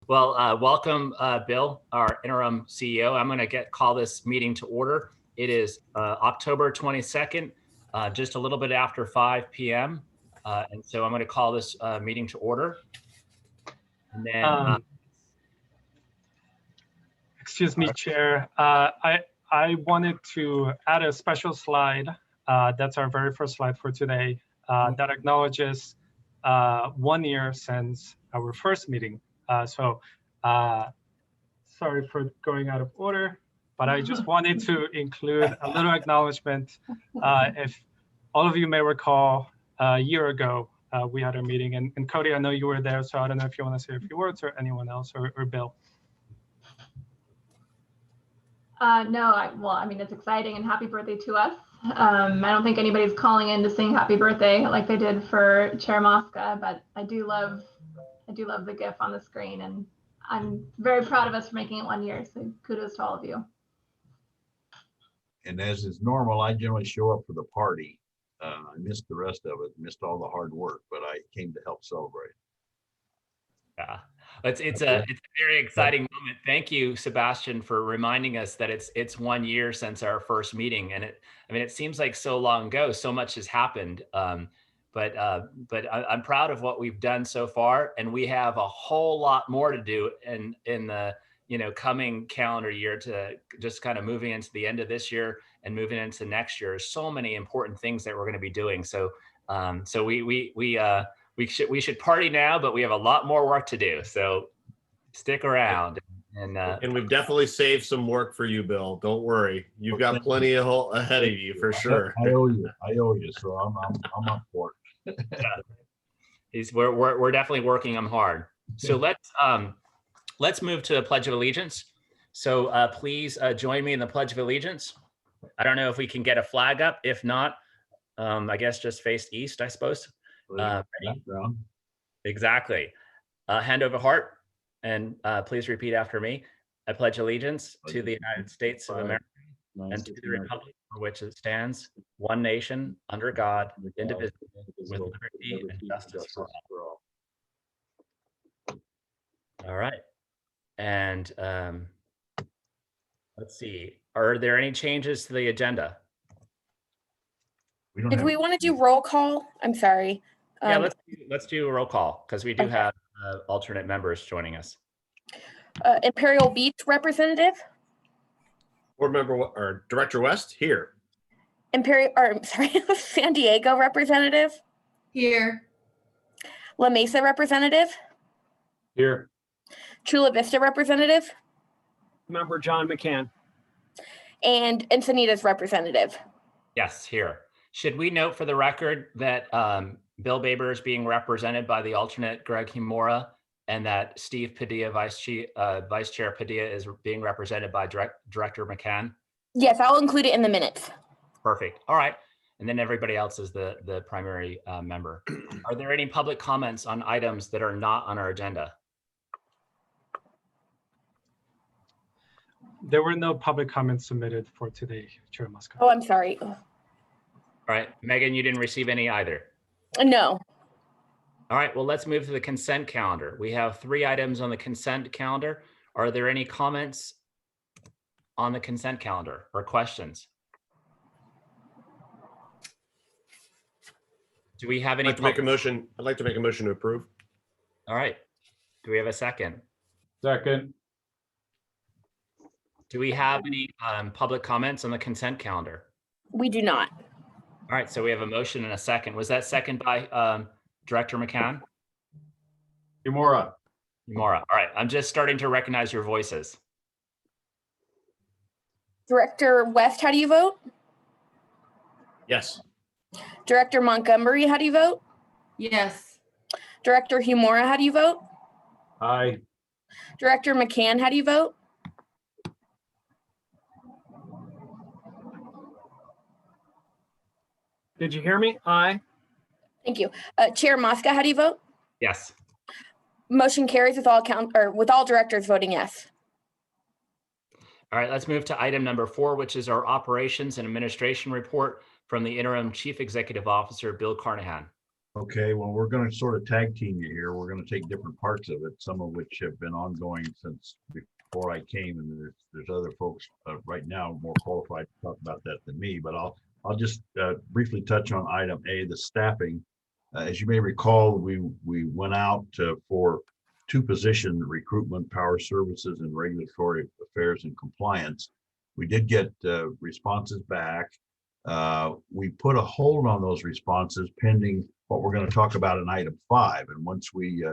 Welcome, Bill, our interim CEO. I'm going to call this meeting to order. It is October 22nd, just a little bit after 5 p.m. And so I'm going to call this meeting to order. And then, excuse me, Chair. I wanted to add a special slide. That's our very first slide for today that acknowledges 1 year since our first meeting. Sorry for going out of order, but I just wanted to include a little acknowledgement. If all of you may recall, a year ago, we had a meeting, and Cody, I know you were there, so I don't know if you want to say a few words, or anyone else, or Bill. No, I mean, it's exciting, and happy birthday to us. I don't think anybody's calling in to sing happy birthday like they did for Chair Mosca, but I do love the GIF on the screen, and I'm very proud of us for making it 1 year. So kudos to all of you. And as is normal, I generally show up for the party. I missed the rest of it, missed all the hard work, but I came to help celebrate. yeah, it's a very exciting moment. Thank you, Sebastian, for reminding us that it's 1 year since our first meeting, and it seems like so long ago. So much has happened. But I'm proud of what we've done so far, and we have a whole lot more to do in the coming calendar year, to just kind of moving into the end of this year and moving into next year. So many important things that we're going to be doing. So we should party now, but we have a lot more work to do. So stick around. And we've definitely saved some work for you, Bill. Don't worry, you've got plenty ahead of you for sure. I owe you, so I'm up for it. Yeah. We're definitely working them hard. So let's move to the Pledge of Allegiance. So please join me in the Pledge of Allegiance. I don't know if we can get a flag up. If not, I guess just face east, I suppose. Exactly. Hand over heart, and please repeat after me. I pledge allegiance to the United States of America and to the republic for which it stands, one nation, under God, indivisible, with liberty and justice for all. All right. And let's see. Are there any changes to the agenda? If we want to do roll call, I'm sorry. Yeah, let's do a roll call, because we do have alternate members joining us. Imperial Beach representative. Board member or Director West here. San Diego representative. Here. La Mesa representative. Here. Chula Vista representative. Member John McCann. And Encinitas representative. Yes, here. Should we note for the record that Bill Baber is being represented by the alternate Greg Himura, and that Steve Padilla, Vice Chair Padilla, is being represented by Director McCann? Yes, I'll include it in the minutes. Perfect. All right. And then everybody else is the primary member. Are there any public comments on items that are not on our agenda? There were no public comments submitted for today, Chair Mosca. Oh, I'm sorry. All right. Megan, you didn't receive any either? No. All right. Well, let's move to the consent calendar. We have 3 items on the consent calendar. Are there any comments on the consent calendar or questions? Do we have any? I'd like to make a motion. I'd like to make a motion to approve. All right. Do we have a second? Second. Do we have any public comments on the consent calendar? We do not. All right. So we have a motion and a second. Was that second by Director McCann? Himura. Himura. All right. I'm just starting to recognize your voices. Director West, how do you vote? Yes. Director Montgomery, how do you vote? Yes. Director Himura, how do you vote? Aye. Director McCann, how do you vote? Did you hear me? Aye. Thank you. Chair Mosca, how do you vote? Yes. Motion carries with all directors voting yes. All right, let's move to item number 4, which is our operations and administration report from the interim Chief Executive Officer, Bill Carnahan. Okay, well, we're going to sort of tag team you here. We're going to take different parts of it, some of which have been ongoing since before I came, and there's other folks right now more qualified to talk about that than me. But I'll just briefly touch on item A, the staffing. As you may recall, we went out for 2 position recruitment, power services, and regulatory affairs and compliance. We did get responses back. We put a hold on those responses pending what we're going to talk about in item 5. And once we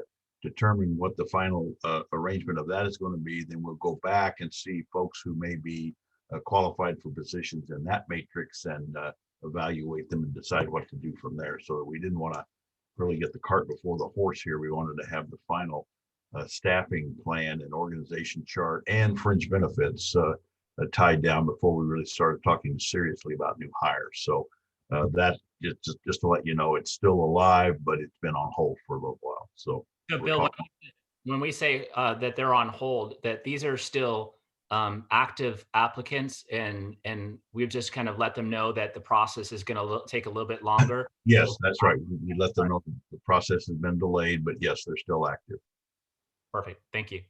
determine what the final arrangement of that is going to be, then we'll go back and see folks who may be qualified for positions in that matrix and evaluate them and decide what to do from there. So we didn't want to really get the cart before the horse here. We wanted to have the final staffing plan and organization chart and fringe benefits tied down before we really started talking seriously about new hires. So that just to let you know, it's still alive, but it's been on hold for a little while. So Bill, when we say that they're on hold, that these are still active applicants, and we've just kind of let them know that the process is going to take a little bit longer. Yes, that's right. We let them know the process has been delayed, but yes, they're still active. Perfect. Thank you.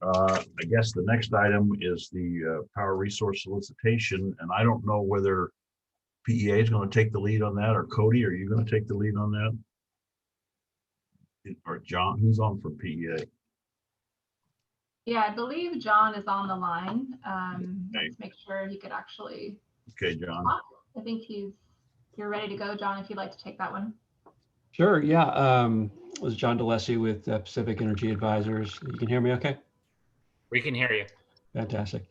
I guess the next item is the power resource solicitation, and I don't know whether PEA is going to take the lead on that, or Cody, are you going to take the lead on that? Or John, who's on from PEA? Yeah, I believe John is on the line. Okay. Let's make sure he could actually. Okay, John. I think you're ready to go, John, if you'd like to take that one. Sure, yeah. This is John DeLessie with Pacific Energy Advisors. You can hear me okay? We can hear you. Fantastic.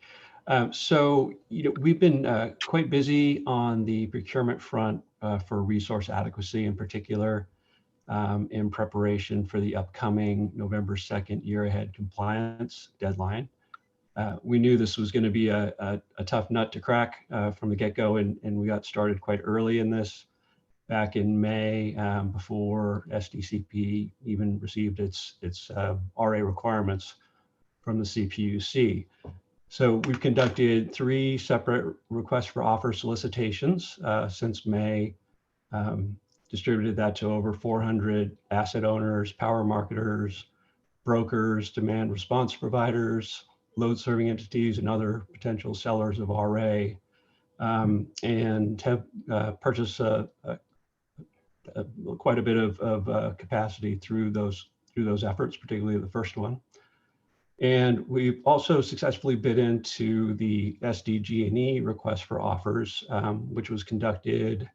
So, we've been quite busy on the procurement front for resource adequacy in particular, in preparation for the upcoming November 2nd year ahead compliance deadline. We knew this was going to be a tough nut to crack from the get-go, and we got started quite early in this back in May, before SDCP even received its RA requirements from the CPUC. So we've conducted 3 separate requests for offer solicitations since May, distributed that to over 400 asset owners, power marketers, brokers, demand response providers, load serving entities, and other potential sellers of RA, and have purchased quite a bit of capacity through those efforts, particularly the first one. And we've also successfully bid into the SDG&E request for offers, which was conducted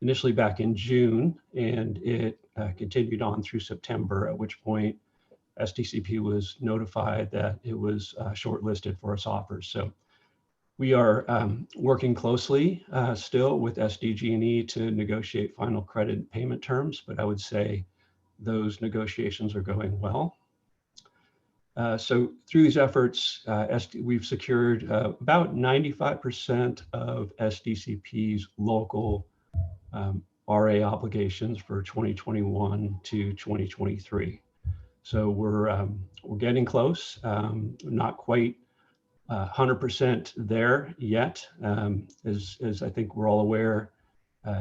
initially back in June, and it continued on through September, at which point SDCP was notified that it was shortlisted for its offers. So we are working closely still with SDG&E to negotiate final credit payment terms, but I would say those negotiations are going well. So through these efforts, we've secured about 95% of SDCP's local RA obligations for 2021 to 2023. So we're getting close, not quite 100% there yet. As I think we're all aware,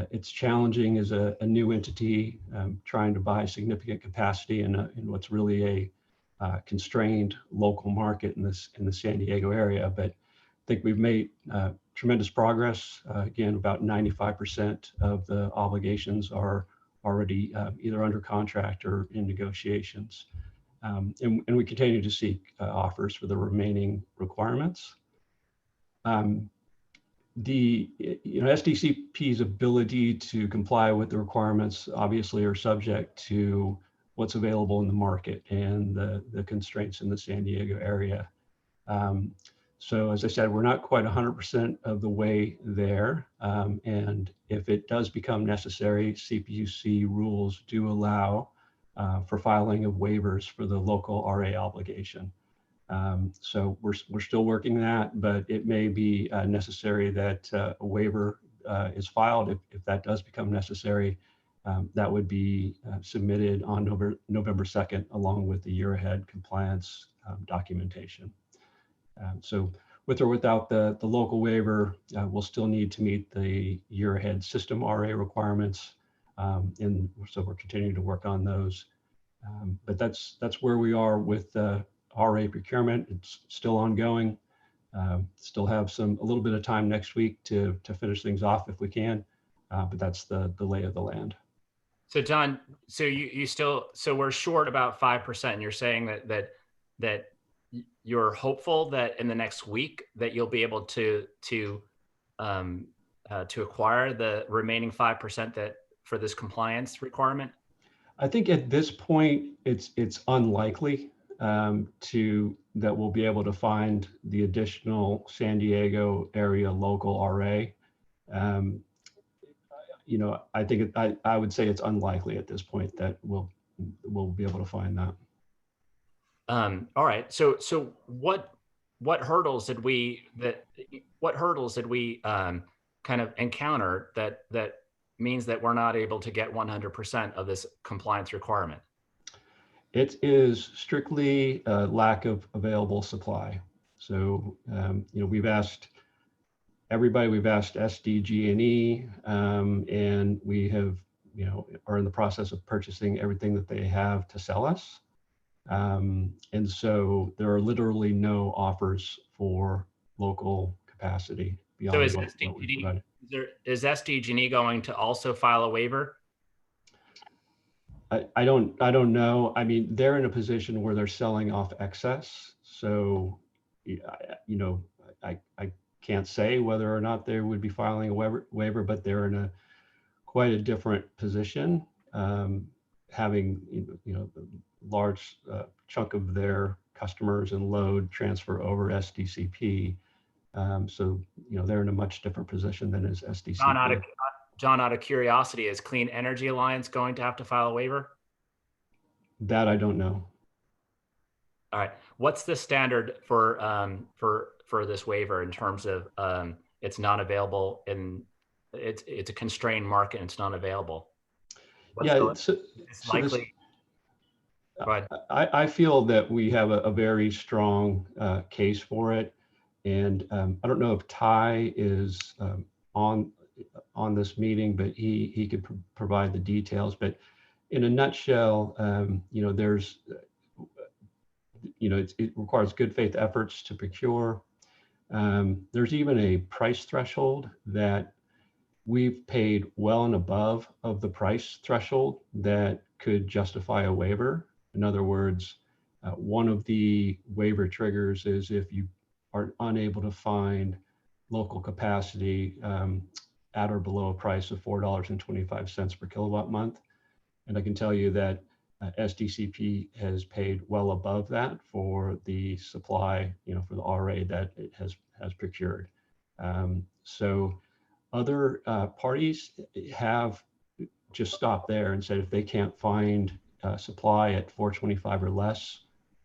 it's challenging as a new entity trying to buy significant capacity in what's really a constrained local market in the San Diego area. But I think we've made tremendous progress. Again, about 95% of the obligations are already either under contract or in negotiations. And we continue to seek offers for the remaining requirements. SDCP's ability to comply with the requirements obviously are subject to what's available in the market and the constraints in the San Diego area. So as I said, we're not quite 100% of the way there. And if it does become necessary, CPUC rules do allow for filing of waivers for the local RA obligation. So we're still working that, but it may be necessary that a waiver is filed. If that does become necessary, that would be submitted on November 2nd, along with the year ahead compliance documentation. So with or without the local waiver, we'll still need to meet the year ahead system RA requirements. And so we're continuing to work on those. But that's where we are with RA procurement. It's still ongoing. Still have a little bit of time next week to finish things off if we can. But that's the lay of the land. So John, so we're short about 5%. And you're saying that you're hopeful that in the next week that you'll be able to acquire the remaining 5% that for this compliance requirement? I think at this point it's unlikely that we'll be able to find the additional San Diego area local RA. I think I would say it's unlikely at this point that we'll be able to find that. All right. So what hurdles did we kind of encounter that means that we're not able to get 100% of this compliance requirement? It is strictly a lack of available supply. So we've asked everybody. We've asked SDG&E, and we have are in the process of purchasing everything that they have to sell us. And so there are literally no offers for local capacity beyond what we provided. Is SDG&E going to also file a waiver? I don't know. I mean, they're in a position where they're selling off excess. So, I can't say whether or not they would be filing a waiver, but they're in quite a different position, having the large chunk of their customers and load transfer over SDCP. So they're in a much different position than is SDCP. John, out of curiosity, is Clean Energy Alliance going to have to file a waiver? That I don't know. All right. What's the standard for this waiver in terms of it's not available and it's a constrained market and it's not available? It's likely. Go ahead. I feel that we have a very strong case for it. And I don't know if Ty is on this meeting, but he could provide the details. But in a nutshell, there's, it requires good faith efforts to procure. There's even a price threshold that we've paid well and above of the price threshold that could justify a waiver. In other words, one of the waiver triggers is if you are unable to find local capacity at or below a price of $4.25 per kilowatt month. And I can tell you that SDCP has paid well above that for the supply, for the RA that it has procured. So other parties have just stopped there and said if they can't find supply at $4.25 or less,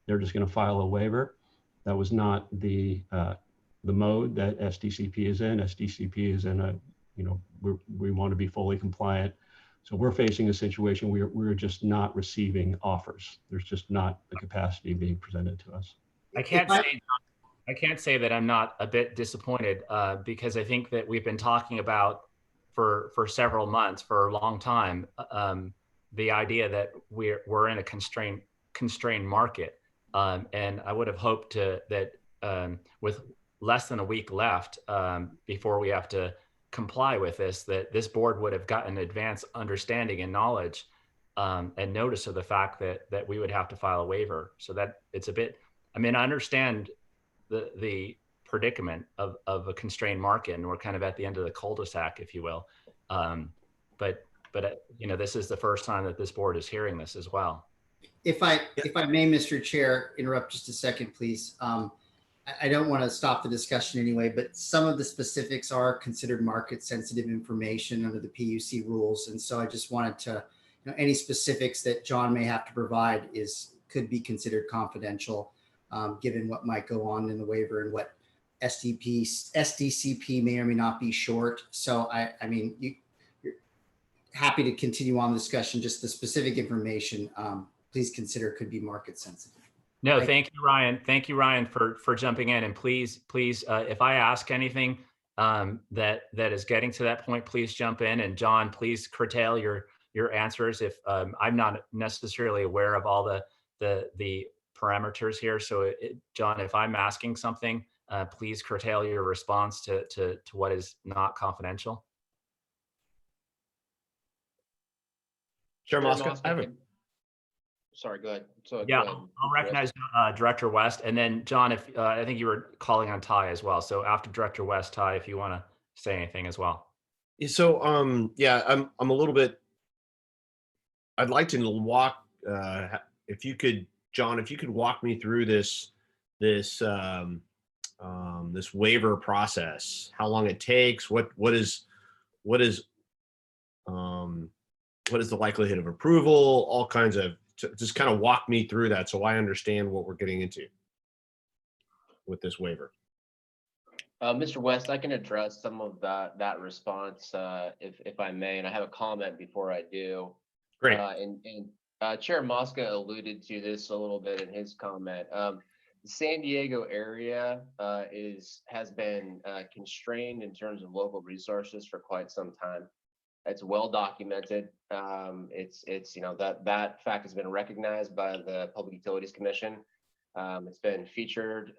they're just going to file a waiver. That was not the mode that SDCP is in. SDCP is in we want to be fully compliant. So we're facing a situation where we're just not receiving offers. There's just not the capacity being presented to us. I can't say that I'm not a bit disappointed because I think that we've been talking about for several months, for a long time, the idea that we're in a constrained market. And I would have hoped that with less than a week left before we have to comply with this, that this board would have gotten advanced understanding and knowledge and notice of the fact that we would have to file a waiver. So that it's a bit, I understand the predicament of a constrained market, and we're kind of at the end of the cul-de-sac, if you will. But this is the first time that this board is hearing this as well. If I may, Mr. Chair, interrupt just a second, please. I don't want to stop the discussion anyway, but some of the specifics are considered market sensitive information under the PUC rules. And so I just wanted to, any specifics that John may have to provide could be confidential, given what might go on in the waiver and what SDCP may or may not be short. So you're happy to continue on the discussion, just the specific information, please consider could be market sensitive. No, Right. thank you, Ryan. Thank you, Ryan, for jumping in. And please, if I ask anything that is getting to that point, please jump in. And John, please curtail your answers if I'm not necessarily aware of all the parameters here. So, John, if I'm asking something, please curtail your response to what is not confidential. Chair Chair Mosca, Mosca, sorry, go ahead. So Yeah, go ahead. I'll recognize Director West, and then John, if I think you were calling on Ty as well. So after Director West, Ty, if you want to say anything as well. So yeah, I'm a little bit. I'd like to walk. If you could, John, if you could walk me through this waiver process, how long it takes, what is the likelihood of approval, all kinds of, just kind of walk me through that so I understand what we're getting into with this waiver. Mr. West, I can address some of that response if I may, and I have a comment before I do. Great. Chair Mosca alluded to this a little bit in his comment. The San Diego area has been constrained in terms of local resources for quite some time. It's well documented. It's that fact has been recognized by the Public Utilities Commission. It's been featured,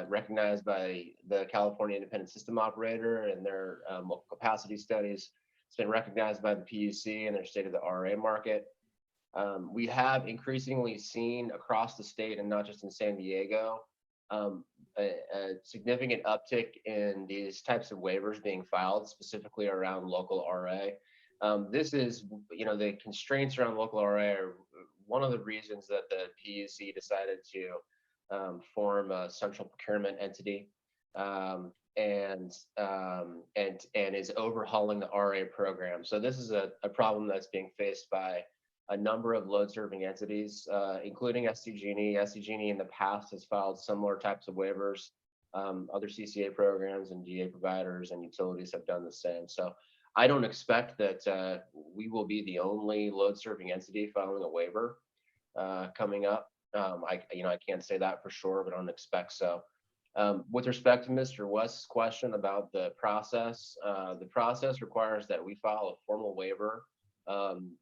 recognized by the California Independent System Operator and their local capacity studies. It's been recognized by the PUC and their state of the RA market. We have increasingly seen across the state, and not just in San Diego, a significant uptick in these types of waivers being filed, specifically around local RA. This is, the constraints around local RA are one of the reasons that the PUC decided to form a central procurement entity and is overhauling the RA program. So this is a problem that's being faced by a number of load-serving entities, including SDG&E. SDG&E in the past has filed similar types of waivers. Other CCA programs and DA providers and utilities have done the same. So I don't expect that we will be the only load-serving entity filing a waiver coming up. I can't say that for sure, but I don't expect so. With respect to Mr. West's question about the process requires that we file a formal waiver.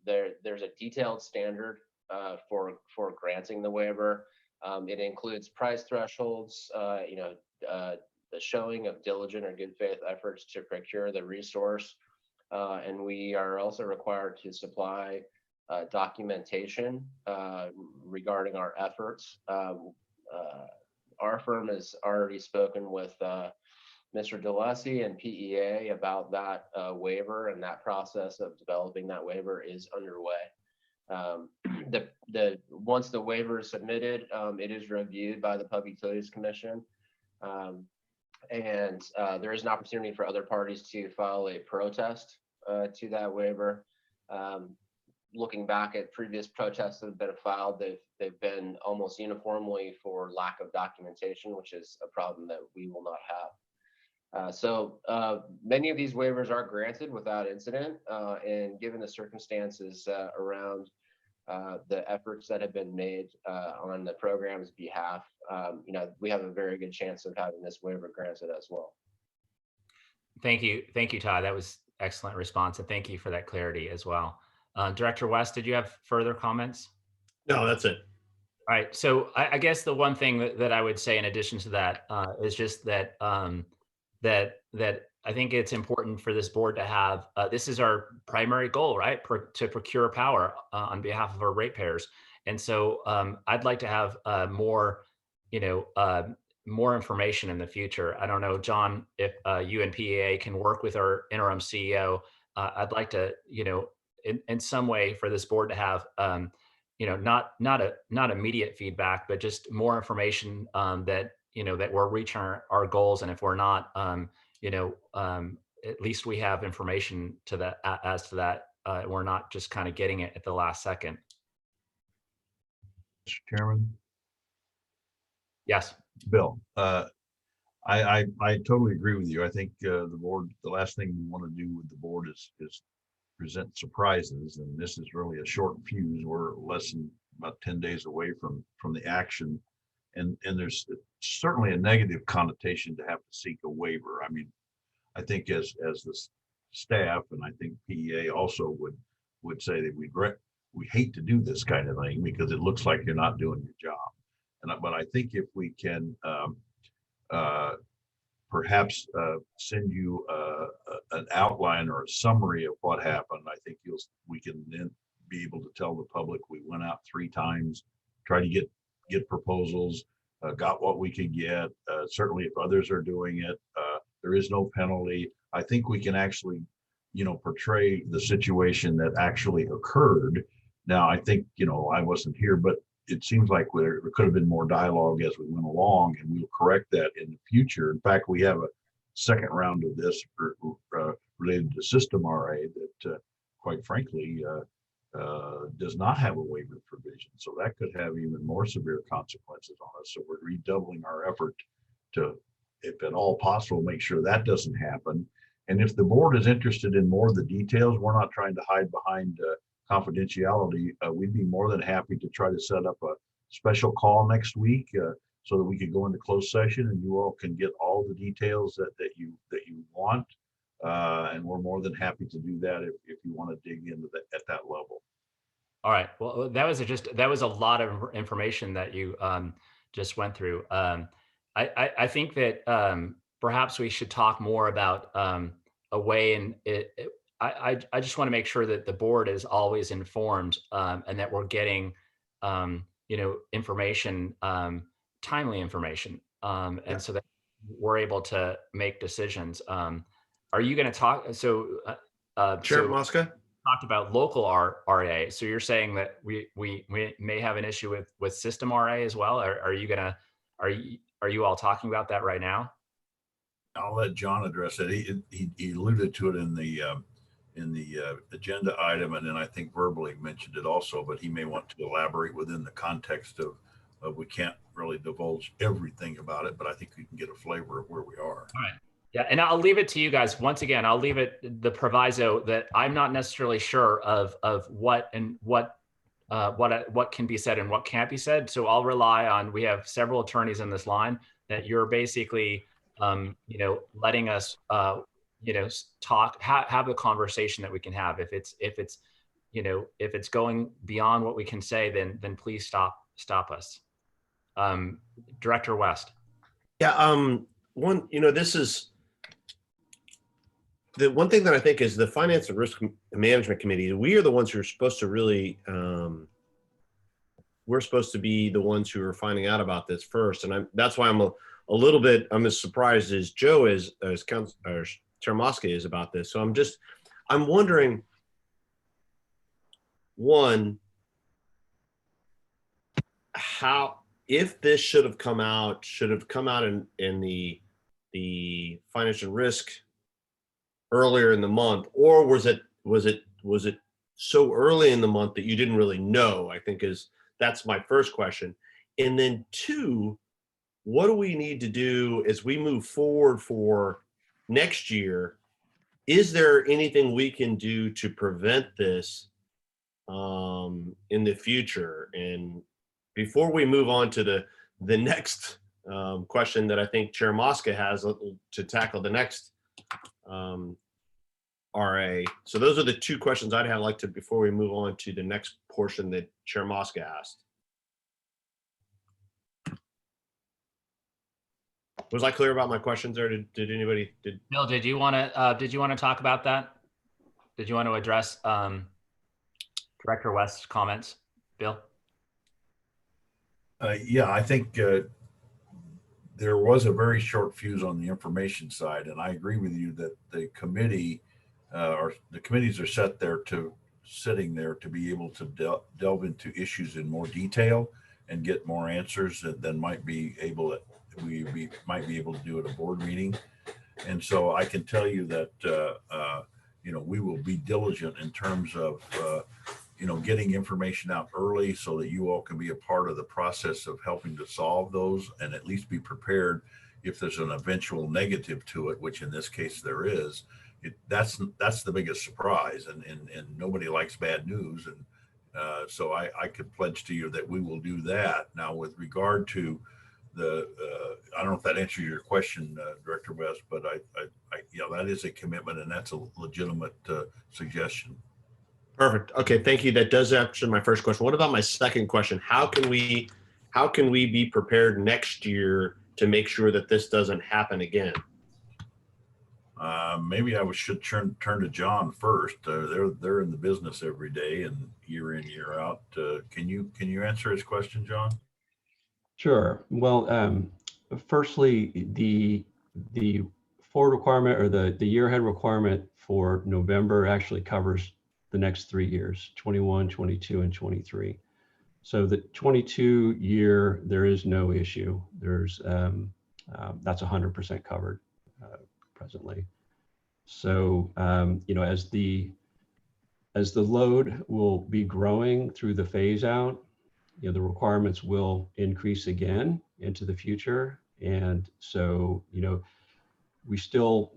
There's a detailed standard for granting the waiver. It includes price thresholds, the showing of diligent or good faith efforts to procure the resource. And we are also required to supply documentation regarding our efforts. Our firm has already spoken with Mr. DeLacy and PEA about that waiver, and that process of developing that waiver is underway. Once the waiver is submitted, it is reviewed by the Public Utilities Commission. And there is an opportunity for other parties to file a protest to that waiver. Looking back at previous protests that have been filed, they've been almost uniformly for lack of documentation, which is a problem that we will not have. So many of these waivers are granted without incident, and given the circumstances around the efforts that have been made on the program's behalf, we have a very good chance of having this waiver granted as well. Thank you, Todd. That was excellent response, and thank you for that clarity as well. Director West, did you have further comments? No, that's it. All right. So I guess the one thing that I would say in addition to that is just that that I think it's important for this board to have. This is our primary goal, right? To procure power on behalf of our ratepayers. And so I'd like to have more information in the future. I don't know, John, if you and PEA can work with our interim CEO. I'd like to, in some way for this board to have, not immediate feedback, but just more information that we're reaching our goals. And if we're not, at least we have information to that as to that. We're not just kind of getting it at the last second. Mr. Chairman. Yes. Bill, I totally agree with you. I think the last thing we want to do with the board is present surprises, and this is really a short fuse. We're less than about 10 days away from the action and there's certainly a negative connotation to have to seek a waiver. I mean, I think as the staff, and I think PEA also would say that we hate to do this kind of thing because it looks like you're not doing your job. But I think if we can perhaps send you an outline or a summary of what happened, I think we can then be able to tell the public we went out 3 times, try to get proposals, got what we could get. Certainly, if others are doing it, there is no penalty. I think we can actually, portray the situation that actually occurred. Now, I think, I wasn't here, but it seems like there could have been more dialogue as we went along, and we'll correct that in the future. In fact, we have a second round of this related to System RA that, quite frankly, does not have a waiver provision. So that could have even more severe consequences on us. So we're redoubling our effort to, if at all possible, make sure that doesn't happen. And if the board is interested in more of the details, we're not trying to hide behind confidentiality. We'd be more than happy to try to set up a special call next week so that we could go into closed session and you all can get all the details that you want. And we're more than happy to do that if you want to dig into that at that level. All right. Well, that was a lot of information that you just went through. I think that perhaps we should talk more about a way, and I just want to make sure that the board is always informed and that we're getting information, timely information, and so that we're able to make decisions. Are you going to talk? So, Chair Mosca talked about local RA. So you're saying that we may have an issue with System RA as well. Are you all talking about that right now? I'll let John address it. He alluded to it in the agenda item, and then I think verbally mentioned it also, but he may want to elaborate within the context of we can't really divulge everything about it, but I think we can get a flavor of where we are. All right. Yeah, and I'll leave it to you guys. Once again, I'll leave it the proviso that I'm not necessarily sure of what can be said and what can't be said. So I'll rely on, we have several attorneys in this line, that you're basically letting us talk, have a conversation that we can have. If it's going beyond what we can say, then please stop us. Director West. Yeah, this is the one thing that I think is the Finance and Risk Management Committee. We are the ones who are supposed to really, we're supposed to be the ones who are finding out about this first. And that's why I'm I'm as surprised as Joe is, as Chair Mosca is about this. So I'm wondering, one, if this should have come out in the financial risk earlier in the month, or was it so early in the month that you didn't really know? I think that's my first question. And then 2, what do we need to do as we move forward for next year? Is there anything we can do to prevent this in the future? And before we move on to the next question that I think Chair Mosca has to tackle the next RA. So those are the 2 questions I'd have before we move on to the next portion that Chair Mosca asked. Was I clear about my questions, or did anybody? Bill, did you want to talk about that? Did you want to address Director West's comments, Bill? Yeah, I think there was a very short fuse on the information side, and I agree with you that the committee or the committees are sitting there to be able to delve into issues in more detail and get more answers than might be able to do at a board meeting. And so I can tell you that we will be diligent in terms of getting information out early so that you all can be a part of the process of helping to solve those, and at least be prepared if there's an eventual negative to it, which in this case there is. That's the biggest surprise, and nobody likes bad news. And so I could pledge to you that we will do that. Now, with regard to I don't know if that answers your question, Director West, but that is a commitment, and that's a legitimate suggestion. Perfect. Okay, thank you. That does answer my first question. What about my second question? How can we be prepared next year to make sure that this doesn't happen again? Maybe I should turn to John first. They're in the business every day and year in, year out. Can you answer his question, John? Sure. Well, firstly, the forward requirement, or the year ahead requirement for November, actually covers the next 3 years, 21, 22, and 23. So the 22 year, there is no issue. There's that's 100% covered presently. So as the load will be growing through the phase out, the requirements will increase again into the future. And so, we still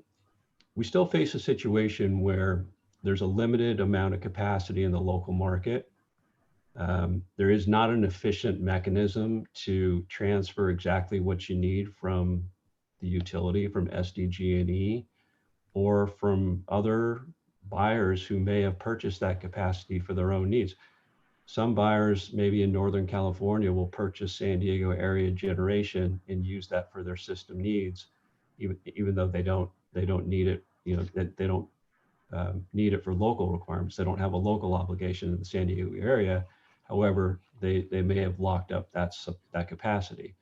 face a situation where there's a limited amount of capacity in the local market. There is not an efficient mechanism to transfer exactly what you need from the utility, from SDG&E, or from other buyers who may have purchased that capacity for their own needs. Some buyers, maybe in Northern California, will purchase San Diego area generation and use that for their system needs, even though they don't need it. They don't need it for local requirements. They don't have a local obligation in the San Diego area. However, they may have locked up that capacity.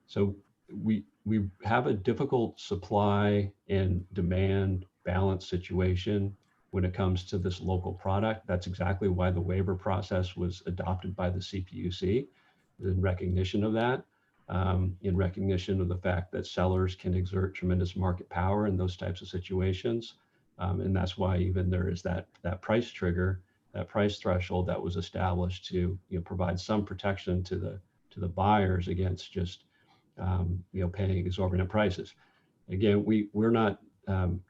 So we have a difficult supply and demand balance situation when it comes to this local product. That's exactly why the waiver process was adopted by the CPUC, in recognition of that, in recognition of the fact that sellers can exert tremendous market power in those types of situations. And that's why even there is that price trigger, that price threshold that was established to provide some protection to the buyers against just paying exorbitant prices. Again, we're not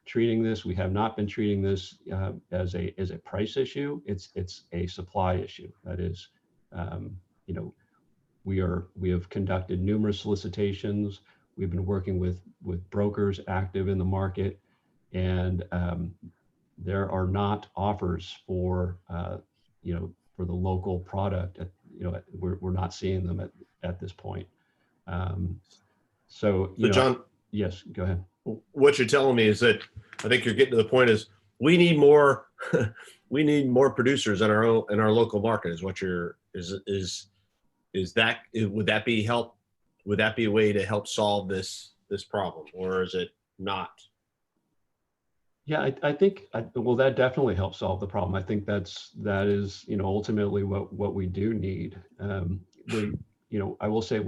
treating this. We have not been treating this as a price issue. It's a supply issue. That is, we have conducted numerous solicitations. We've been working with brokers active in the market, and there are not offers for for the local product. We're not seeing them at this point. So John, yes, go ahead. What you're telling me is that I think you're getting to the point is we need more producers in our local market. Is what you're would that be a way to help solve this problem, or is it not? Yeah, I think that definitely helps solve the problem. I think that is ultimately what we do need. I will say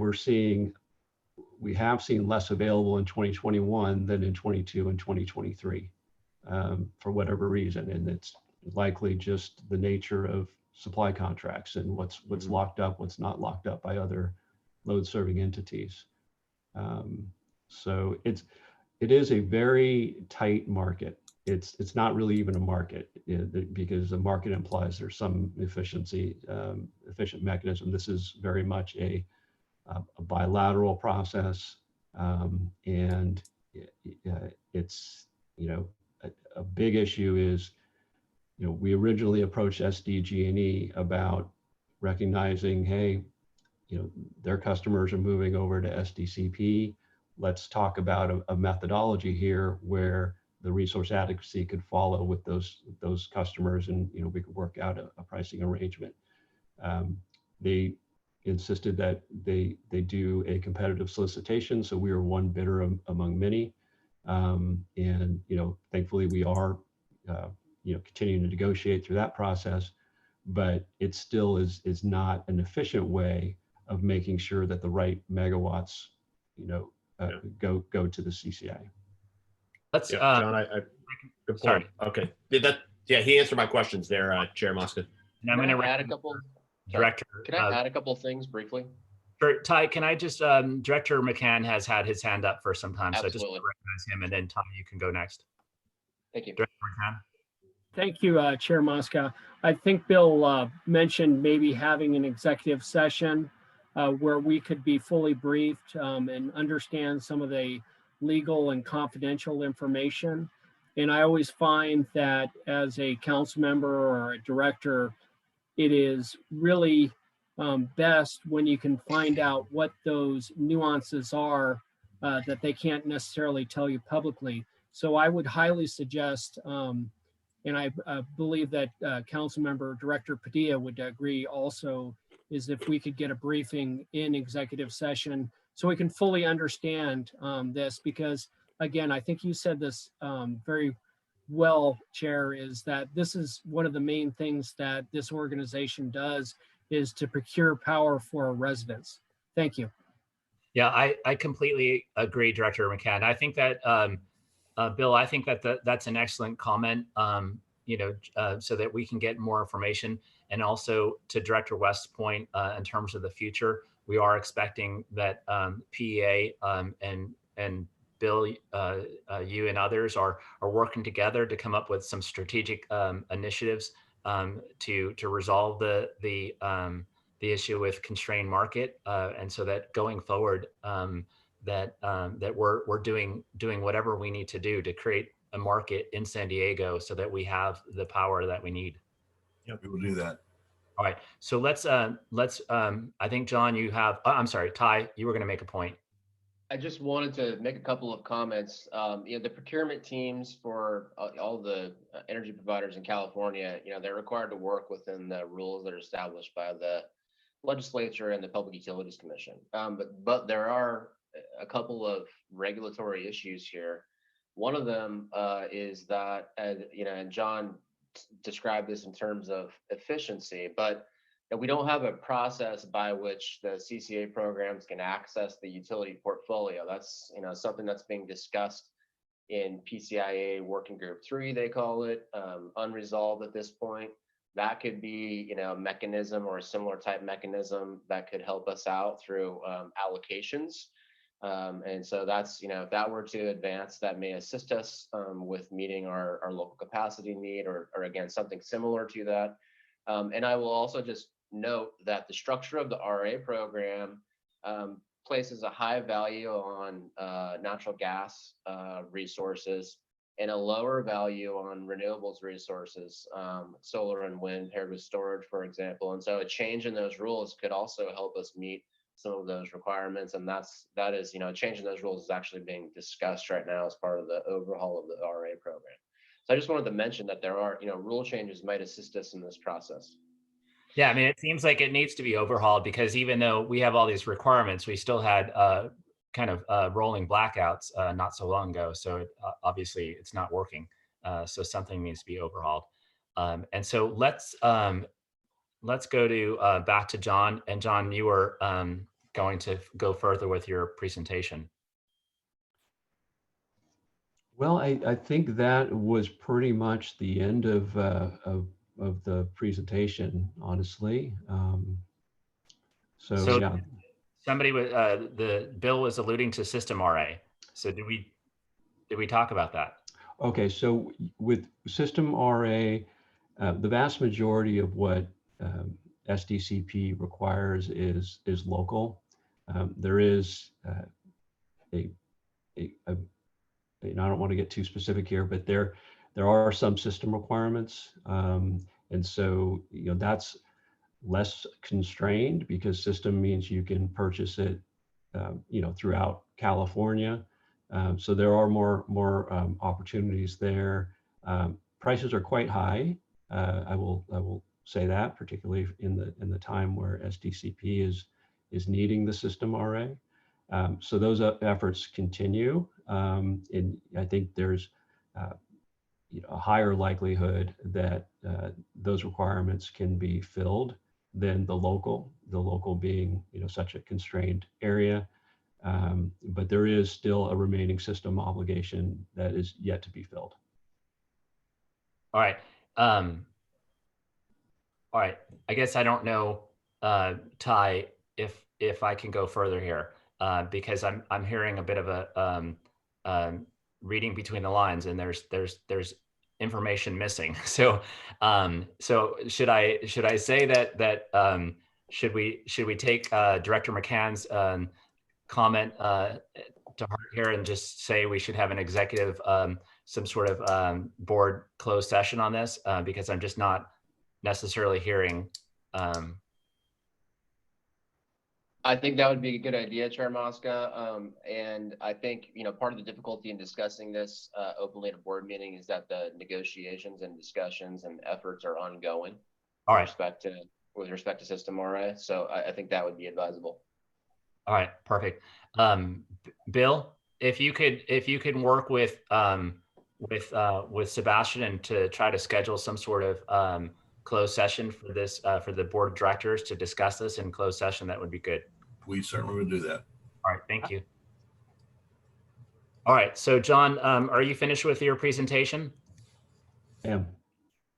we have seen less available in 2021 than in 22 and 2023 for whatever reason, and it's likely just the nature of supply contracts and what's locked up, what's not locked up by other load serving entities. So it is a very tight market. It's not really even a market because the market implies there's some efficient mechanism. This is very much a bilateral process, and it's a big issue is we originally approached SDG&E about recognizing, hey, their customers are moving over to SDCP. Let's talk about a methodology here where the resource adequacy could follow with those customers, and we could work out a pricing arrangement. They insisted that they do a competitive solicitation, so we are one bidder among many, and thankfully we are continuing to negotiate through that process, but it still is not an efficient way of making sure that the right megawatts go to the CCA. Let's John, good point. Sorry. Okay. He answered my questions there, Chair Mosca. And I'm going to add a couple. Director. Can I add a couple things briefly? Sure. Ty, can I just, Director McCann has had his hand up for some time, Absolutely. so I just recognize him, and then Ty, you can go next. Thank you. Director McCann. Thank you, Chair Mosca. I think Bill mentioned maybe having an executive session where we could be fully briefed and understand some of the legal and confidential information. And I always find that as a council member or a director, it is really best when you can find out what those nuances are that they can't necessarily tell you publicly. So I would highly suggest, and I believe that Council Member Director Padilla would agree also, is if we could get a briefing in executive session so we can fully understand this, because again, I think you said this very well, Chair, is that this is one of the main things that this organization does, is to procure power for our residents. Thank you. Yeah, I completely agree, Director McCann. I think that, Bill, I think that that's an excellent comment, so that we can get more information. And also to Director West's point, in terms of the future, we are expecting that PEA and Bill, you and others are working together to come up with some strategic initiatives to resolve the issue with constrained market, and so that going forward, that we're doing whatever we need to do to create a market in San Diego so that we have the power that we need. Yeah, we will do that. All right, so let's I think John, you have, I'm sorry, Ty, you were going to make a point. I just wanted to make a couple of comments. The procurement teams for all the energy providers in California, they're required to work within the rules that are established by the legislature and the Public Utilities Commission. But there are a couple of regulatory issues here. One of them is that, and John described this in terms of efficiency, but we don't have a process by which the CCA programs can access the utility portfolio. That's something that's being discussed in PCIA Working Group 3, they call it, unresolved at this point. That could be a mechanism or a similar type mechanism that could help us out through allocations. And so that's, if that were to advance, that may assist us with meeting our local capacity need, or again, something similar to that. And I will also just note that the structure of the RA program places a high value on natural gas resources and a lower value on renewables resources, solar and wind paired with storage, for example. And so a change in those rules could also help us meet some of those requirements. And that is, a change in those rules is actually being discussed right now as part of the overhaul of the RA program. So I just wanted to mention that there are, rule changes might assist us in this process. Yeah, I mean, it seems like it needs to be overhauled, because even though we have all these requirements, we still had kind of rolling blackouts not so long ago. So obviously it's not working. So something needs to be overhauled. And so let's go to back to John. And John, you were going to go further with your presentation. Well, I think that was pretty much the end of the presentation, honestly. So yeah. Somebody with the Bill was alluding to System RA. So did we talk about that? Okay, so with System RA, the vast majority of what SDCP requires is local. There is I don't want to get too specific here, but there are some system requirements, and so that's less constrained, because system means you can purchase it throughout California. So there are more opportunities there. Prices are quite high. I will say that, particularly in the time where SDCP is needing the System RA. So those efforts continue, and I think there's a higher likelihood that those requirements can be filled than the local being such a constrained area. But there is still a remaining system obligation that is yet to be filled. All right. All right. I guess I don't know, Ty, if I can go further here, because I'm hearing a bit of a reading between the lines, and there's information missing. So should I say that should we take Director McCann's comment to heart here and just say we should have an executive, some sort of board closed session on this, because I'm just not necessarily hearing. I think that would be a good idea, Chair Mosca. And I think, part of the difficulty in discussing this openly at a board meeting is that the negotiations and discussions and efforts are ongoing. All right. With respect to System RA. So I think that would be advisable. All right, perfect. Bill, if you could work with Sebastian and to try to schedule some sort of closed session for this for the board of directors to discuss this in closed session, that would be good. We certainly would do that. All right, thank you. All right, so John, are you finished with your presentation? I am.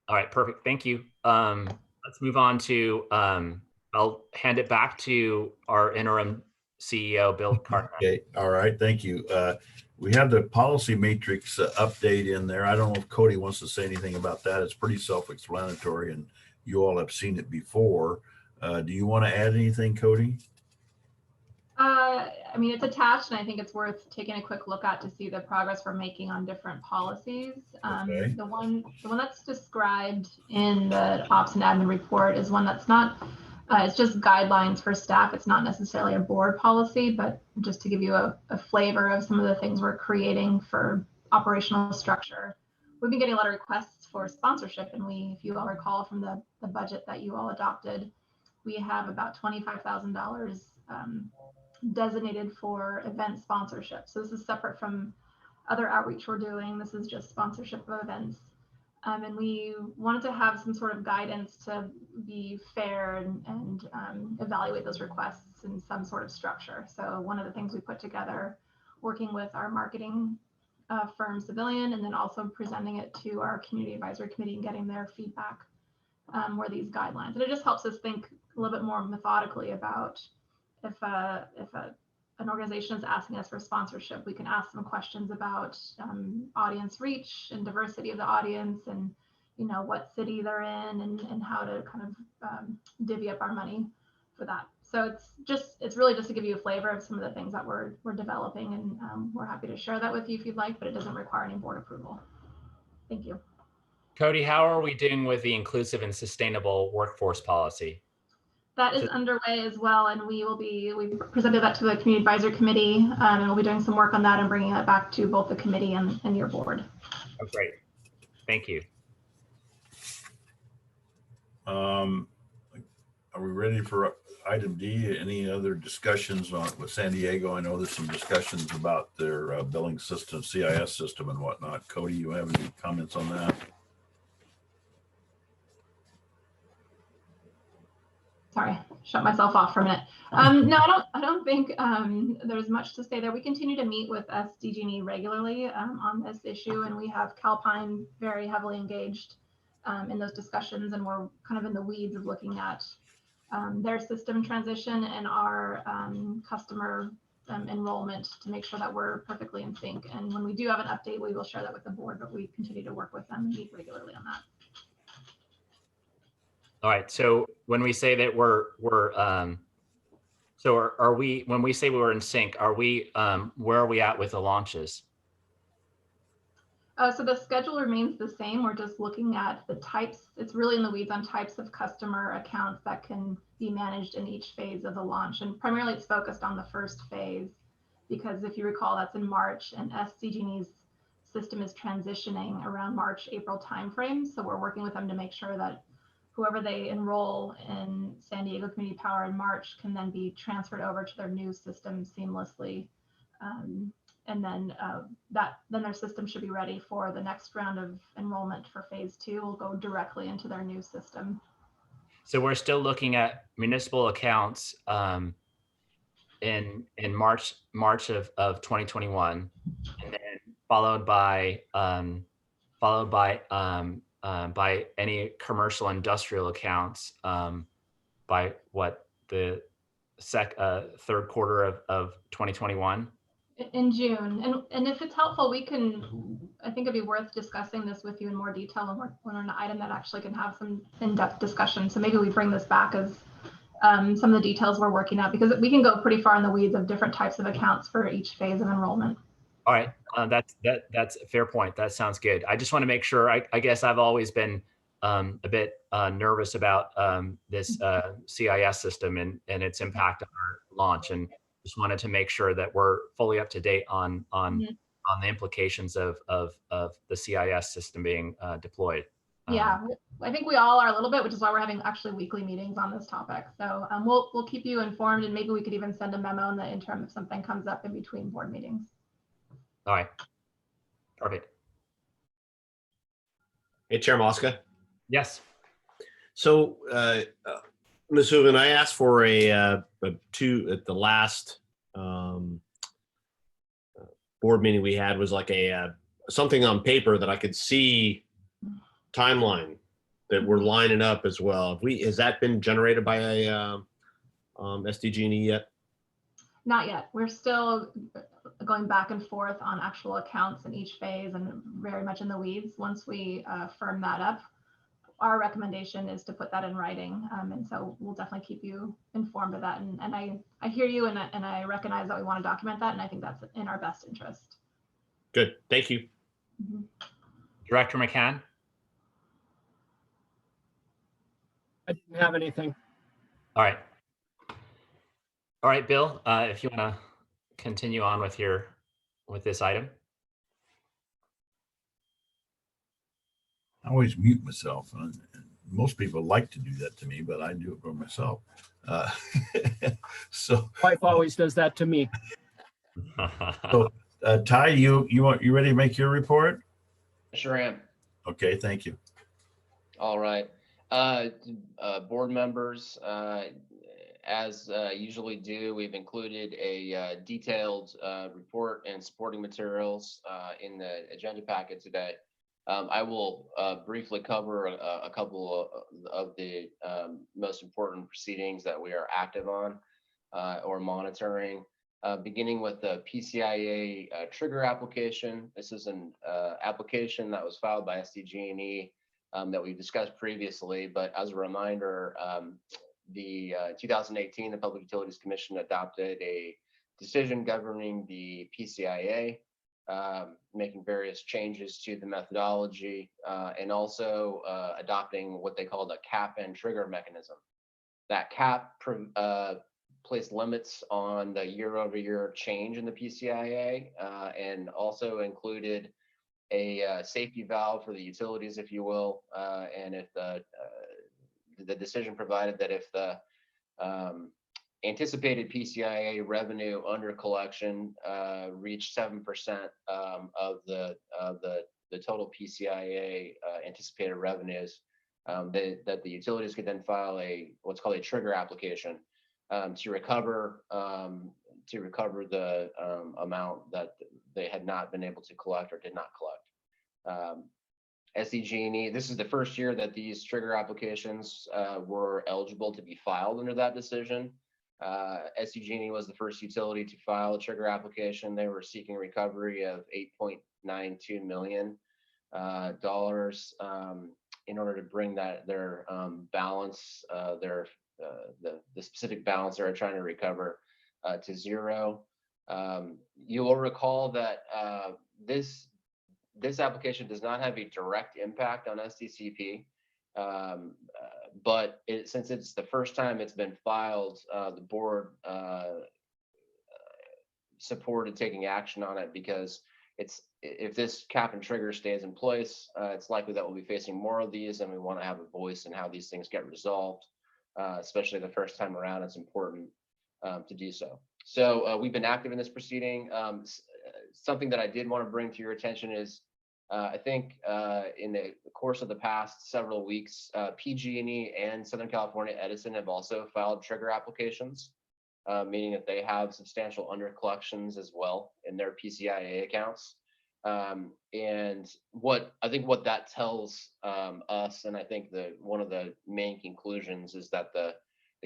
All right, perfect. Thank you. Let's move on to, I'll hand it back to our interim CEO, Bill Cartwright. Okay, all right, thank you. We have the policy matrix update in there. I don't know if Cody wants to say anything about that. It's pretty self-explanatory and you all have seen it before. Do you want to add anything, Cody? I mean, it's attached and I think it's worth taking a quick look at to see the progress we're making on different policies. Okay. The one that's described in the ops and admin report is one that's not, it's just guidelines for staff. It's not necessarily a board policy, but just to give you a flavor of some of the things we're creating for operational structure. We've been getting a lot of requests for sponsorship, and if you all recall from the budget that you all adopted, we have about $25,000 designated for event sponsorship. So this is separate from other outreach we're doing. This is just sponsorship of events. And we wanted to have some sort of guidance to be fair and evaluate those requests in some sort of structure. So one of the things we put together, working with our marketing firm Civilian, and then also presenting it to our community advisory committee and getting their feedback, were these guidelines. And it just helps us think a little bit more methodically about if an organization is asking us for sponsorship, we can ask them questions about audience reach and diversity of the audience, and what city they're in, and how to kind of divvy up our money for that. So it's really just to give you a flavor of some of the things that we're developing, and we're happy to share that with you if you'd like, but it doesn't require any board approval. Thank you. Cody, how are we doing with the inclusive and sustainable workforce policy? That is underway as well, and we presented that to the community advisory committee, and we'll be doing some work on that and bringing that back to both the committee and your board. Oh, great. Thank you. Are we ready for item D? Any other discussions with San Diego? I know there's some discussions about their billing system, CIS system and whatnot. Cody, you have any comments on that? Sorry, shut myself off for a minute. No, I don't think there's much to say there. We continue to meet with SDG&E regularly on this issue, and we have Calpine very heavily engaged in those discussions, and we're kind of in the weeds of looking at their system transition and our customer enrollment to make sure that we're perfectly in sync. And when we do have an update, we will share that with the board, but we continue to work with them and meet regularly on that. All right. So when we say that are we, when we say we're in sync, are we, where are we at with the launches? So the schedule remains the same. We're just looking at the types. It's really in the weeds on types of customer accounts that can be managed in each phase of the launch. And primarily it's focused on the first phase, because if you recall, that's in March, and SDG&E's system is transitioning around March, April timeframe. So we're working with them to make sure that whoever they enroll in San Diego Community Power in March can then be transferred over to their new system seamlessly. And then then their system should be ready for the next round of enrollment for phase 2. Will go directly into their new system. So we're still looking at municipal accounts in March of 2021, and then followed by any commercial industrial accounts by what, the third quarter of 2021? In June. And if it's helpful, we can, I think it'd be worth discussing this with you in more detail when we're on an item that actually can have some in-depth discussion. So maybe we bring this back as some of the details we're working out, because we can go pretty far in the weeds of different types of accounts for each phase of enrollment. All right, that's a fair point. That sounds good. I just want to make sure. I guess I've always been a bit nervous about this CIS system and its impact on our launch, and just wanted to make sure that we're fully up to date on the implications of the CIS system being deployed. Yeah, I think we all are a little bit, which is why we're having actually weekly meetings on this topic. So we'll keep you informed, and maybe we could even send a memo in the interim if something comes up in between board meetings. All right, perfect. Hey, Chair Mosca. Yes. So, Ms. Hooven, I asked for a two at the last board meeting we had, was like a something on paper that I could see timeline that we're lining up as well. Has that been generated by a SDG&E yet? Not yet. We're still going back and forth on actual accounts in each phase and very much in the weeds. Once we firm that up, our recommendation is to put that in writing. And so we'll definitely keep you informed of that. And I hear you, and I recognize that we want to document that, and I think that's in our best interest. Good, thank you. Mm-hmm. Director McCann? I didn't have anything. All right. All right, Bill, if you want to continue on with this item. I always mute myself. And most people like to do that to me, but I do it for myself. So Wife always does that to me. so Ty, you ready to make your report? Sure am. Okay, thank you. All right. Board members, as usually do, we've included a detailed report and supporting materials in the agenda packet today. I will briefly cover a couple of the most important proceedings that we are active on or monitoring, beginning with the PCIA trigger application. This is an application that was filed by SDG&E that we discussed previously, but as a reminder, the 2018, the Public Utilities Commission adopted a decision governing the PCIA, making various changes to the methodology, and also adopting what they called a cap and trigger mechanism. That cap placed limits on the year-over-year change in the PCIA, and also included a safety valve for the utilities, if you will, and if the decision provided that if the anticipated PCIA revenue under collection reached 7% of the total PCIA anticipated revenues, that the utilities could then file what's called a trigger application to recover the amount that they had not been able to collect or did not collect. SDG&E, this is the first year that these trigger applications were eligible to be filed under that decision. SDG&E was the first utility to file a trigger application. They were seeking recovery of $8.92 million in order to bring their balance, the specific balance they're trying to recover to zero. You will recall that this application does not have a direct impact on SDCP, but since it's the first time it's been filed, the board supported taking action on it because if this cap and trigger stays in place, it's likely that we'll be facing more of these, and we want to have a voice in how these things get resolved, especially the first time around. It's important to do so. So we've been active in this proceeding. Something that I did want to bring to your attention is I think in the course of the past several weeks, PG&E and Southern California Edison have also filed trigger applications, meaning that they have substantial undercollections as well in their PCIA accounts. And what that tells us, and I think one of the main conclusions is that the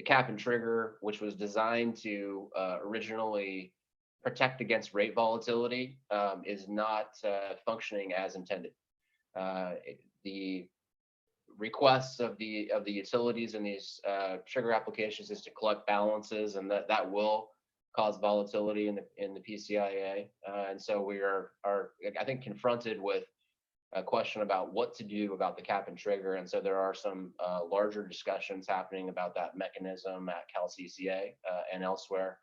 cap and trigger, which was designed to originally protect against rate volatility, is not functioning as intended. The requests of the utilities in these trigger applications is to collect balances, and that will cause volatility in the PCIA. And so we are I think confronted with a question about what to do about the cap and trigger. And so there are some larger discussions happening about that mechanism at CalCCA and elsewhere.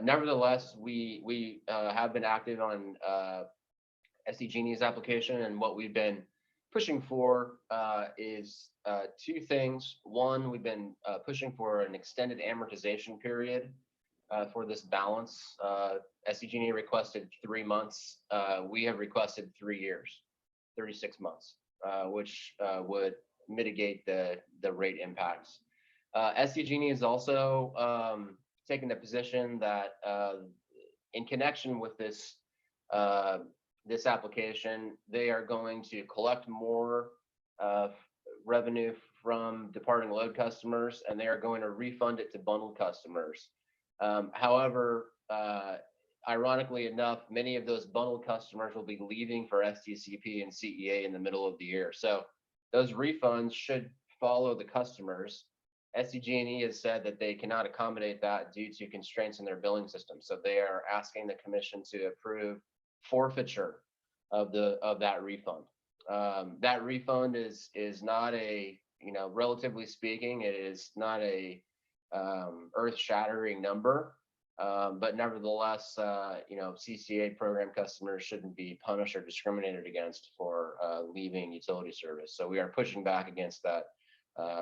Nevertheless, we have been active on SDG&E's application, and what we've been pushing for is two things. One, we've been pushing for an extended amortization period for this balance. SDG&E requested 3 months. We have requested 3 years, 36 months, which would mitigate the rate impacts. SDG&E is also taking the position that in connection with this this application, they are going to collect more revenue from departing load customers, and they are going to refund it to bundled customers. However, ironically enough, many of those bundled customers will be leaving for STCP and CEA in the middle of the year. So those refunds should follow the customers. SDG&E has said that they cannot accommodate that due to constraints in their billing system. So they are asking the commission to approve forfeiture of that refund. That refund is not a, relatively speaking, it is not a earth-shattering number, but nevertheless, CCA program customers shouldn't be punished or discriminated against for leaving utility service. So we are pushing back against that,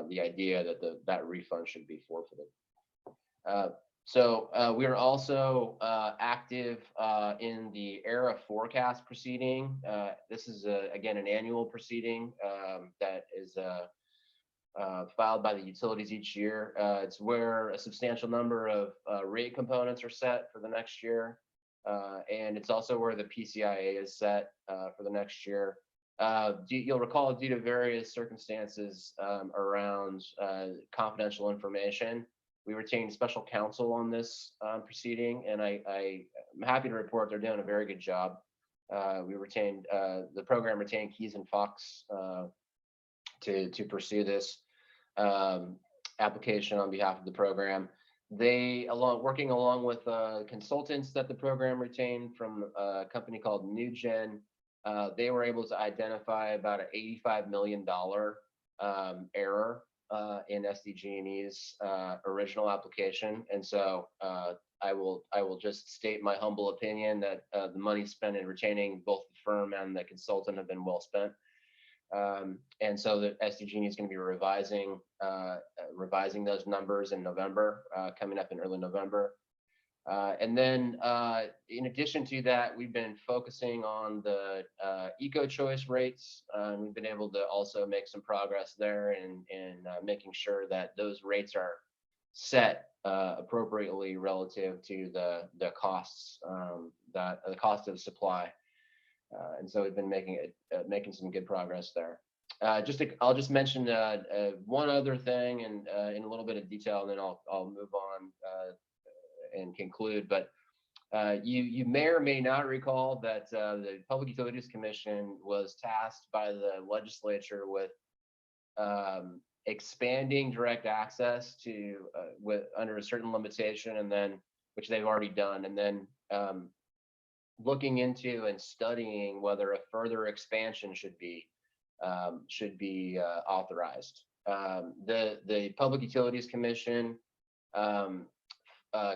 the idea that that refund should be forfeited. So we are also active in the ERA forecast proceeding. This is, again, an annual proceeding that is filed by the utilities each year. It's where a substantial number of rate components are set for the next year. And it's also where the PCIA is set for the next year. You'll recall, due to various circumstances around confidential information, we retained special counsel on this proceeding, and I'm happy to report they're doing a very good job. We retained, the program retained Keys and Fox to pursue this application on behalf of the program. They, working along with consultants that the program retained from a company called NewGen, they were able to identify about an $85 million error in SDG&E's original application. And so I will just state my humble opinion that the money spent in retaining both the firm and the consultant have been well spent. And so the SDG&E is going to be revising those numbers in November, coming up in early November. And then in addition to that, we've been focusing on the eco-choice rates. We've been able to also make some progress there in making sure that those rates are set appropriately relative to the costs, the cost of supply. And so we've been making some good progress there. I'll just mention one other thing and in a little bit of detail, and then I'll move on and conclude. But you may or may not recall that the Public Utilities Commission was tasked by the legislature with expanding direct access to under a certain limitation, and then which they've already done, and then looking into and studying whether a further expansion should be authorized. The Public Utilities Commission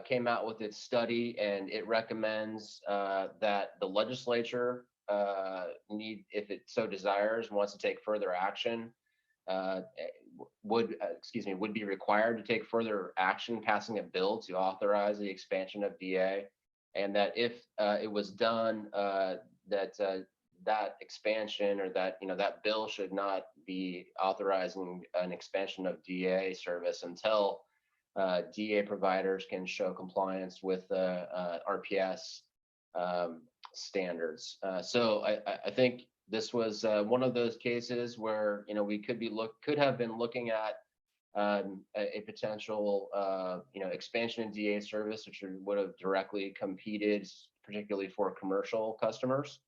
came out with its study, and it recommends that the legislature if it so desires, wants to take further action, would be required to take further action, passing a bill to authorize the expansion of DA, and that if it was done, that expansion or that bill should not be authorizing an expansion of DA service until DA providers can show compliance with RPS standards. So I think this was one of those cases where we could have been looking at a potential expansion in DA service, which would have directly competed, particularly for commercial customers.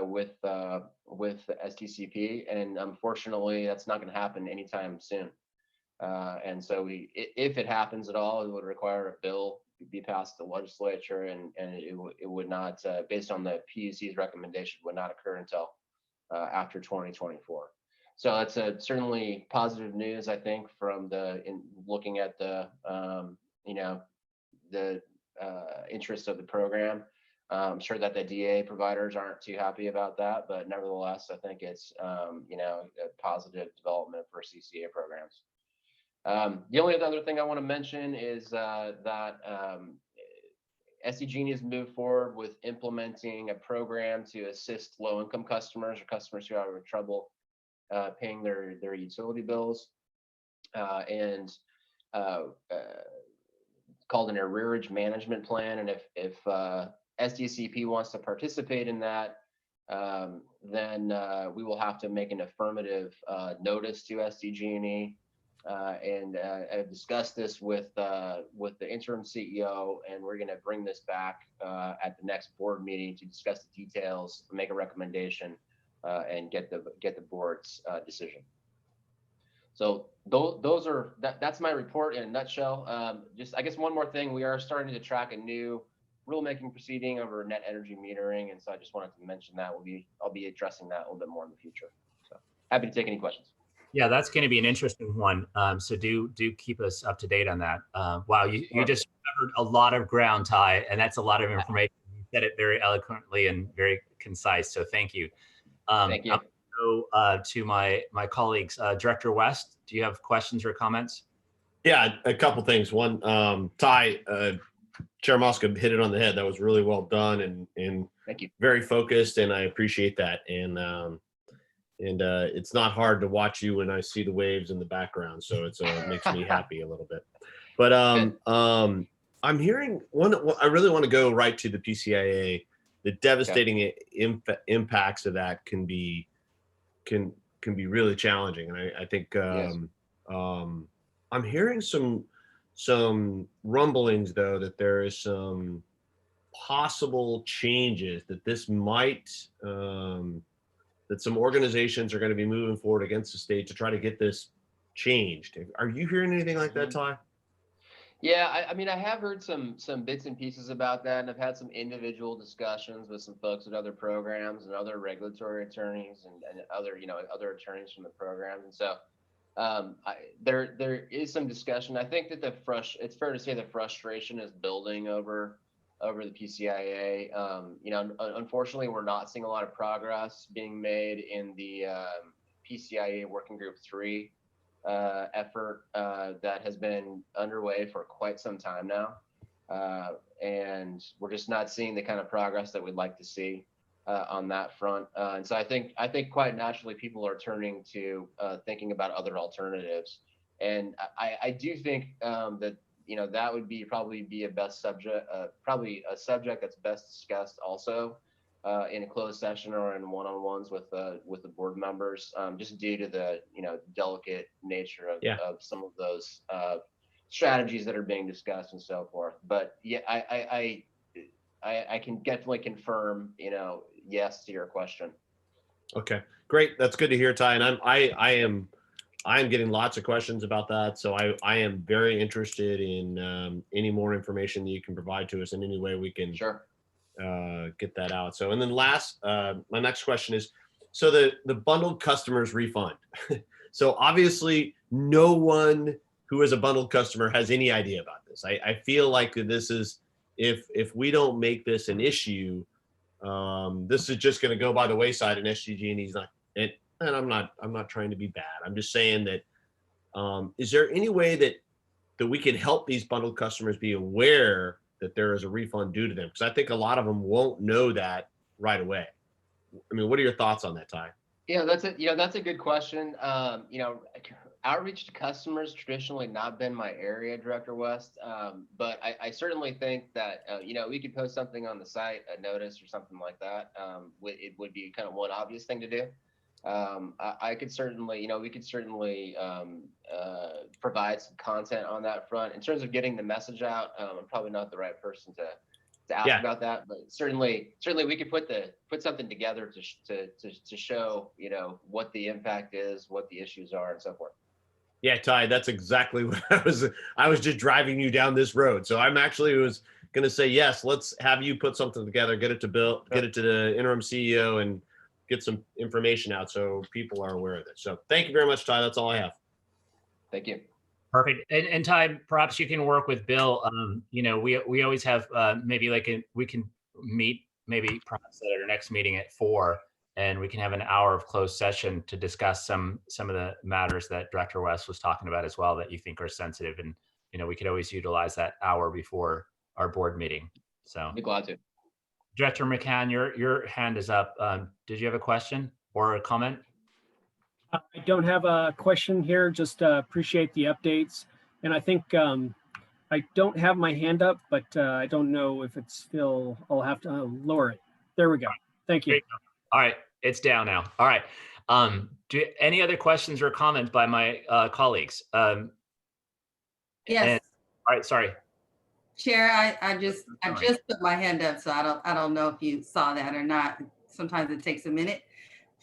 with SDCP, and unfortunately, that's not going to happen anytime soon. And so if it happens at all, it would require a bill to be passed the legislature, and it would not, based on the PUC's recommendation, would not occur until after 2024. So that's certainly positive news, I think, from looking at the interest of the program. I'm sure that the DA providers aren't too happy about that, but nevertheless, I think it's a positive development for CCA programs. The only other thing I want to mention is that SDG&E has moved forward with implementing a program to assist low-income customers or customers who are having trouble paying their utility bills, and called an arrearage management plan. And if SDCP wants to participate in that, then we will have to make an affirmative notice to SDG&E. And I've discussed this with the interim CEO, and we're going to bring this back at the next board meeting to discuss the details, make a recommendation, and get the board's decision. So that's my report in a nutshell. Just I guess one more thing, we are starting to track a new rulemaking proceeding over net energy metering, and so I just wanted to mention that I'll be addressing that a little bit more in the future. So happy to take any questions. Yeah, that's going to be an interesting one. So do keep us up to date on that. Wow, you just covered a lot of ground, Ty, and that's a lot of information. You said it very eloquently and very concise. So thank you. Thank you. I'll go to my colleagues. Director West, do you have questions or comments? Yeah, a couple things. One, Ty, Chair Mosca hit it on the head. That was really well done and thank you. Very focused, and I appreciate that. And it's not hard to watch you when I see the waves in the background, so it makes me happy a little bit. But I'm hearing one. I really want to go right to the PCIA. The devastating impacts of that can be really challenging, and I think I'm hearing some rumblings though that there is some possible changes that this might. That some organizations are going to be moving forward against the state to try to get this changed. Are you hearing anything like that, Ty? Yeah, I mean, I have heard some bits and pieces about that, and I've had some individual discussions with some folks at other programs and other regulatory attorneys and other other attorneys from the programs. And so there is some discussion. I think that it's fair to say the frustration is building over the PCIA. Unfortunately, we're not seeing a lot of progress being made in the PCIA Working Group 3 effort that has been underway for quite some time now. And we're just not seeing the kind of progress that we'd like to see on that front. And so I think quite naturally people are turning to thinking about other alternatives. And I do think that that would probably be a best subject, probably a subject that's best discussed also in a closed session or in one-on-ones with the board members, just due to the delicate nature of some of those strategies that are being discussed and so forth. But yeah, I can definitely confirm yes to your question. Okay, great. That's good to hear, Ty. And I am getting lots of questions about that. So I am very interested in any more information that you can provide to us in any way we can get that out. So, and then last, my next question is, so the bundled customers refund. So obviously no one who is a bundled customer has any idea about this. I feel like this is, if we don't make this an issue, this is just going to go by the wayside, and SDG&E's not. And I'm not trying to be bad. I'm just saying that, is there any way that we can help these bundled customers be aware that there is a refund due to them? Because I think a lot of them won't know that right away. I mean, what are your thoughts on that, Ty? Yeah, that's a good question. Outreach to customers traditionally not been my area, Director West. But I certainly think that, we could post something on the site, a notice or something like that. It would be kind of one obvious thing to do. I could certainly, we could certainly provide some content on that front. In terms of getting the message out, I'm probably not the right person ask Yeah. about that, but certainly we could put something together to show, you know, what the impact is, what the issues are, and so forth. Yeah, Ty, that's exactly what I was just driving you down this road. So I'm actually was going to say, yes, let's have you put something together, get it to Bill, get it to the interim CEO, and get some information out so people are aware of it. So thank you very much, Ty. That's all I have. Thank you. Perfect. And Ty, perhaps you can work with Bill. You know, we always have maybe we can meet maybe perhaps at our next meeting at 4, and we can have an hour of closed session to discuss some of the matters that Director West was talking about as well that you think are sensitive. And, you know, we could always utilize that hour before our board meeting. So Be glad to. Director McCann, your hand is up. Did you have a question or a comment? I don't have a question here, just appreciate the updates. And I think I don't have my hand up, but I don't know if it's still, I'll have to lower it. There we go. Thank you. All right, it's down now. All right. Any other questions or comments by my colleagues? Yes, All right, sorry. Chair, I just put my hand up, so I don't know if you saw that or not. Sometimes it takes a minute.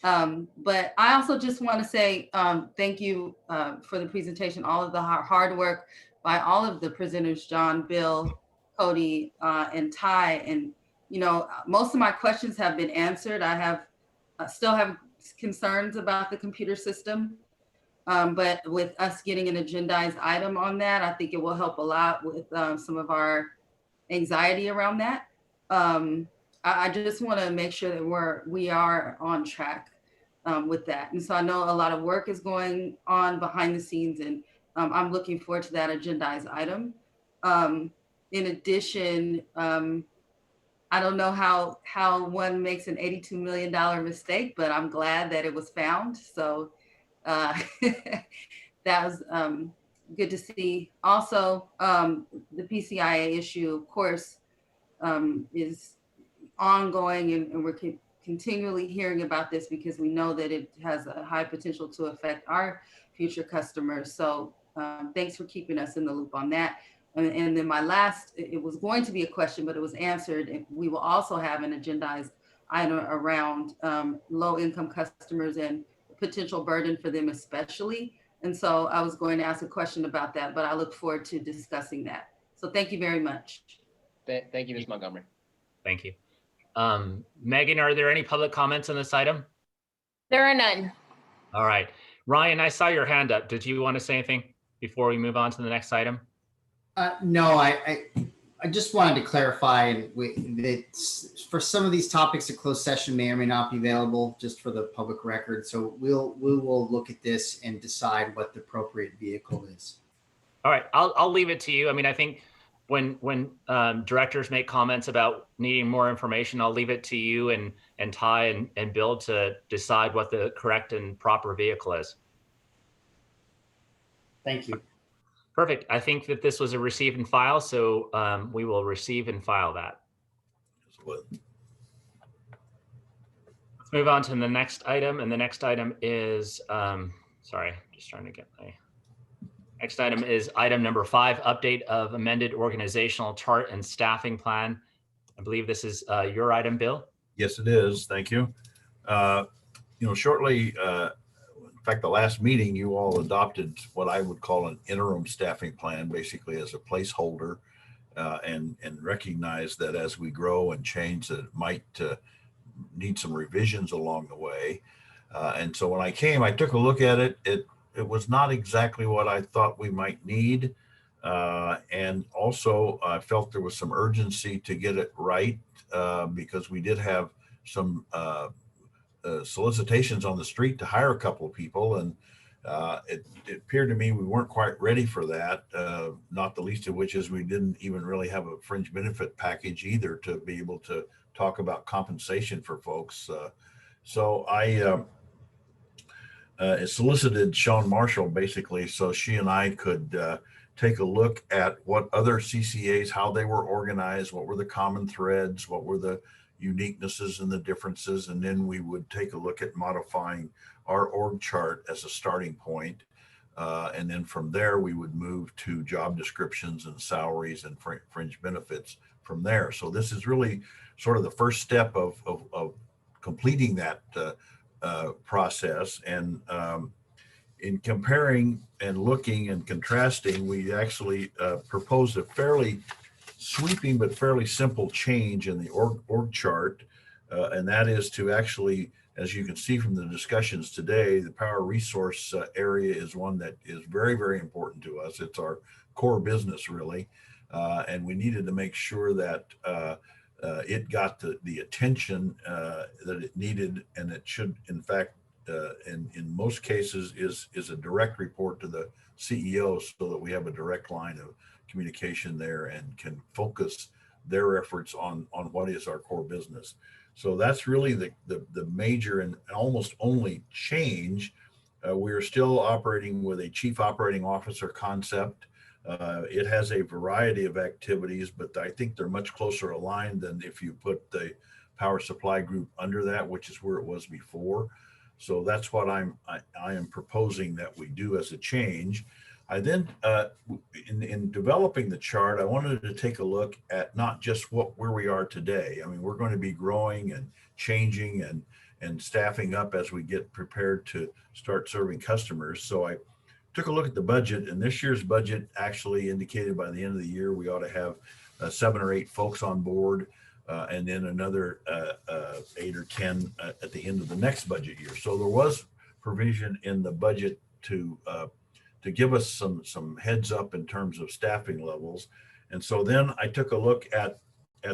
But I also just want to say thank you for the presentation, all of the hard work by all of the presenters, John, Bill, Cody, and Ty. And, you know, most of my questions have been answered. I still have concerns about the computer system. But with us getting an agendized item on that, I think it will help a lot with some of our anxiety around that. I just want to make sure that we are on track with that. And so I know a lot of work is going on behind the scenes, and I'm looking forward to that agendized item. In addition, I don't know how one makes an $82 million mistake, but I'm glad that it was found. So that was good to see. Also, the PCIA issue, of course, is ongoing, and we're continually hearing about this because we know that it has a high potential to affect our future customers. So thanks for keeping us in the loop on that. And then my last, it was going to be a question, but it was answered. We will also have an agendized item around low-income customers and potential burden for them especially. And so I was going to ask a question about that, but I look forward to discussing that. So thank you very much. Thank you, Ms. Montgomery. Thank you. Megan, are there any public comments on this item? There are none. All right. Ryan, I saw your hand up. Did you want to say anything before we move on to the next item? No, I just wanted to clarify, and that for some of these topics, a closed session may or may not be available, just for the public record. So we will look at this and decide what the appropriate vehicle is. All right, I'll leave it to you. I mean, I think when directors make comments about needing more information, I'll leave it to you and Ty and Bill to decide what the correct and proper vehicle is. Thank you. Perfect. I think that this was a receive and file, so we will receive and file that. Let's move on to the next item, and the next item is, sorry, just trying to get my, next item is item number 5, update of amended organizational chart and staffing plan. I believe this is your item, Bill. Yes, it is. Thank you. You know, shortly, in fact, the last meeting, you all adopted what I would call an interim staffing plan, basically as a placeholder, and recognize that as we grow and change, that it might need some revisions along the way. And so when I came, I took a look at it. It was not exactly what I thought we might need. And also I felt there was some urgency to get it right, because we did have some solicitations on the street to hire a couple of people, and it appeared to me we weren't quite ready for that, not the least of which is we didn't even really have a fringe benefit package either to be able to talk about compensation for folks. So I solicited Sean Marshall basically so she and I could take a look at what other CCAs, how they were organized, what were the common threads, what were the uniquenesses and the differences, and then we would take a look at modifying our org chart as a starting point. And then from there, we would move to job descriptions and salaries and fringe benefits from there. So this is really sort of the first step of completing that process. And in comparing and looking and contrasting, we actually proposed a fairly sweeping but fairly simple change in the org chart. And that is to actually, as you can see from the discussions today, the power resource area is one that is very, very important to us. It's our core business, really. And we needed to make sure that it got the attention that it needed, and it should, in fact, in most cases, is a direct report to the CEO, so that we have a direct line of communication there and can focus their efforts on what is our core business. So that's really the major and almost only change. We are still operating with a chief operating officer concept. It has a variety of activities, but I think they're much closer aligned than if you put the power supply group under that, which is where it was before. So that's what I am proposing that we do as a change. I then, in developing the chart, I wanted to take a look at not just where we are today. I mean, we're going to be growing and changing and staffing up as we get prepared to start serving customers. So I took a look at the budget, and this year's budget actually indicated by the end of the year, we ought to have 7 or 8 folks on board, and then another 8 or 10 at the end of the next budget year. So there was provision in the budget to give us some heads up in terms of staffing levels. And so then I took a look at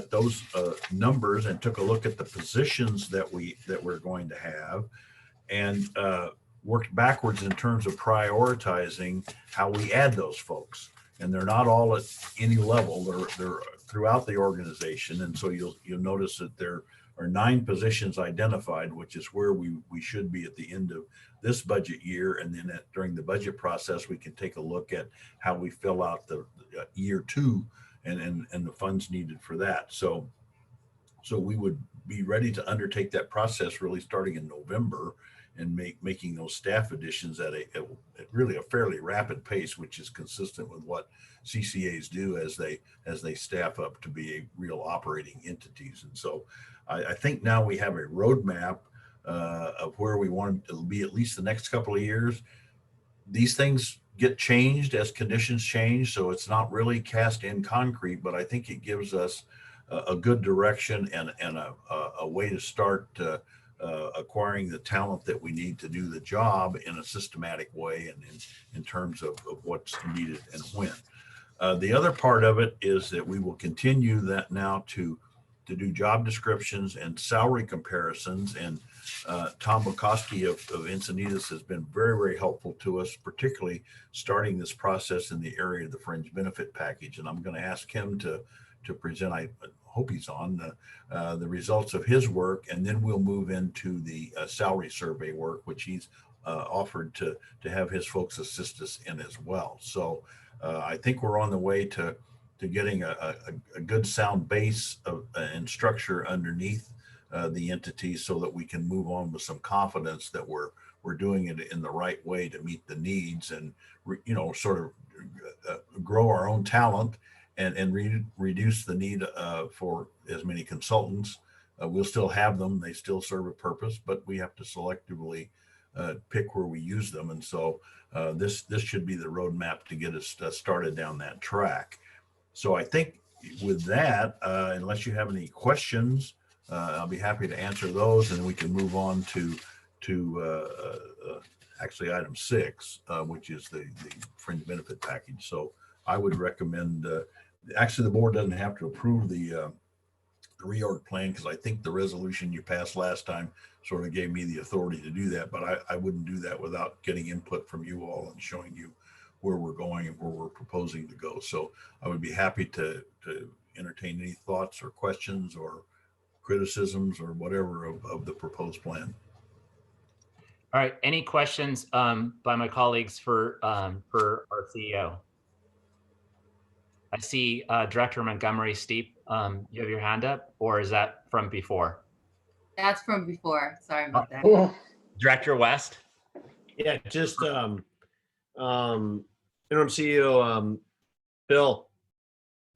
those numbers and took a look at the positions that we're going to have, and worked backwards in terms of prioritizing how we add those folks. And they're not all at any level, they're throughout the organization. And so you'll notice that there are 9 positions identified, which is where we should be at the end of this budget year. And then during the budget process, we can take a look at how we fill out the year 2 and the funds needed for that. So we would be ready to undertake that process really starting in November, and making those staff additions at really a fairly rapid pace, which is consistent with what CCAs do as they staff up to be a real operating entities. And so I think now we have a roadmap of where we want to be at least the next couple of years. These things get changed as conditions change, so it's not really cast in concrete, but I think it gives us a good direction and a way to start acquiring the talent that we need to do the job in a systematic way, and in terms of what's needed and when. The other part of it is that we will continue that now to do job descriptions and salary comparisons. And Tom Bukowski of Encinitas has been very, very helpful to us, particularly starting this process in the area of the fringe benefit package. And I'm going to ask him to present, I hope he's on, the results of his work, and then we'll move into the salary survey work, which he's offered to have his folks assist us in as well. So I think we're on the way to getting a good sound base and structure underneath the entity, so that we can move on with some confidence that we're doing it in the right way to meet the needs, and sort of grow our own talent and reduce the need for as many consultants. We'll still have them, they still serve a purpose, but we have to selectively pick where we use them. And so this should be the roadmap to get us started down that track. So I think with that, unless you have any questions, I'll be happy to answer those, and we can move on to actually item 6, which is the fringe benefit package. So I would recommend, actually the board doesn't have to approve the reorg plan, because I think the resolution you passed last time sort of gave me the authority to do that, but I wouldn't do that without getting input from you all and showing you where we're going and where we're proposing to go. So I would be happy to entertain any thoughts or questions or criticisms or whatever of the proposed plan. All right, any questions by my colleagues for our CEO? I see Director Montgomery Steep, you have your hand up, or is that from before? That's from before. Sorry about that. Director West? Yeah, just interim CEO Bill,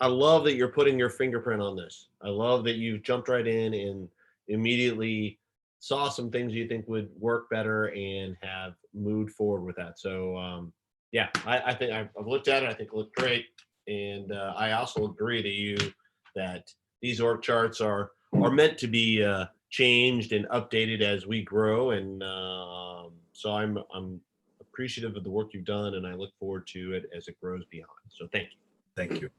I love that you're putting your fingerprint on this. I love that you jumped right in and immediately saw some things you think would work better and have moved forward with that. So yeah, I think I've looked at it. I think it looked great, and I also agree that these org charts are meant to be changed and updated as we grow, and so I'm appreciative of the work you've done, and I look forward to it as it grows beyond. So thank you. Thank you.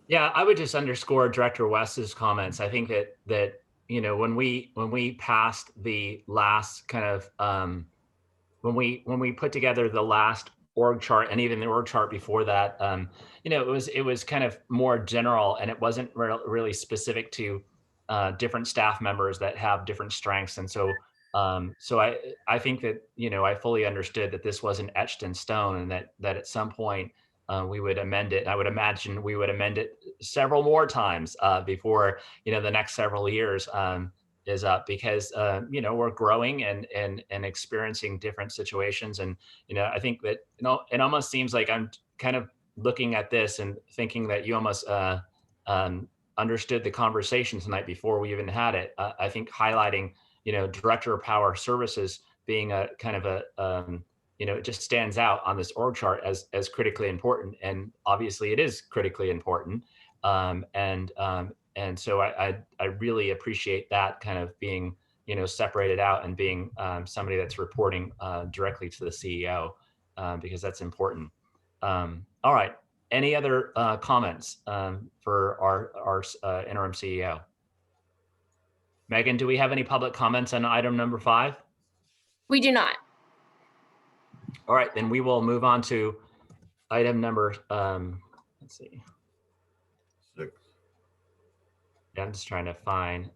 Yeah, I would just underscore Director West's comments. I think that you know, when we passed the last kind of when we put together the last org chart and even the org chart before that, you know, it was kind of more general, and it wasn't really specific to different staff members that have different strengths. And so I think that, you know, I fully understood that this wasn't etched in stone, and that at some point we would amend it. I would imagine we would amend it several more times before, you know, the next several years is up, because you know, we're growing and experiencing different situations. And you know, I think that, you know, it almost seems like I'm kind of looking at this and thinking that you almost understood the conversation tonight before we even had it. I think highlighting, you know, Director of Power Services being a kind of a you know, it just stands out on this org chart as critically important, and obviously it is critically important. And so I really appreciate that kind of being, you know, separated out and being somebody that's reporting directly to the CEO, because that's important. All right. Any other comments for our interim CEO? Megan, do we have any public comments on item number 5? We do not. All right, then we will move on to item number, let's see. 6. Yeah, I'm just trying to find.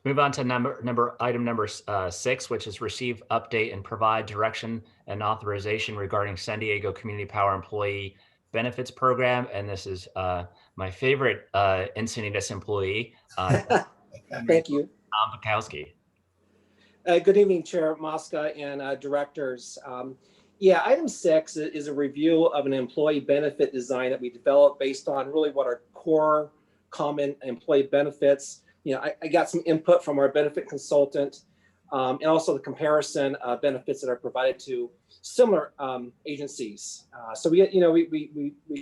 Move on to item number 6, which is receive, update, and provide direction and authorization regarding San Diego Community Power Employee Benefits Program. And this is my favorite Encinitas employee. Thank you. Tom Bukowski. Good evening, Chair Mosca and directors. Yeah, item 6 is a review of an employee benefit design that we developed based on really what our core common employee benefits. You know, I got some input from our benefit consultant, and also the comparison benefits that are provided to similar agencies. So we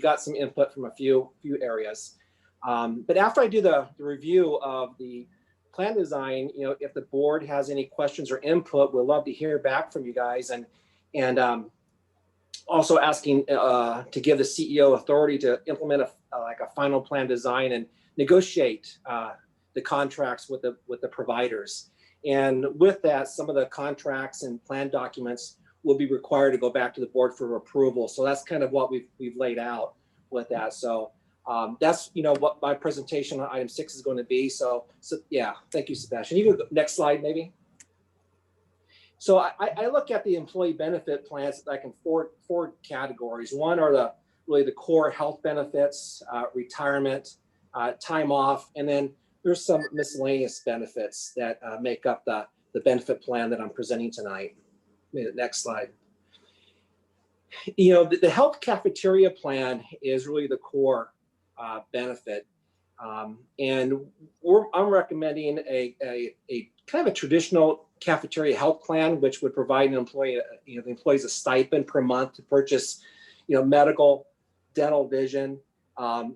got some input from a few areas. But after I do the review of the plan design, you know, if the board has any questions or input, we'd love to hear back from you guys, and also asking to give the CEO authority to implement a final plan design and negotiate the contracts with the providers. And with that, some of the contracts and plan documents will be required to go back to the board for approval. So that's kind of what we've laid out with that. So that's, you know, what my presentation on item 6 is going to be. So yeah, thank you, Sebastian. You can go, next slide, maybe. So I look at the employee benefit plans like in four categories. One are really the core health benefits, retirement, time off, and then there's some miscellaneous benefits that make up the benefit plan that I'm presenting tonight. Next slide. You know, the health cafeteria plan is really the core benefit. And I'm recommending a kind of a traditional cafeteria health plan, which would provide an employee, you know, the employees a stipend per month to purchase, you know, medical, dental, vision.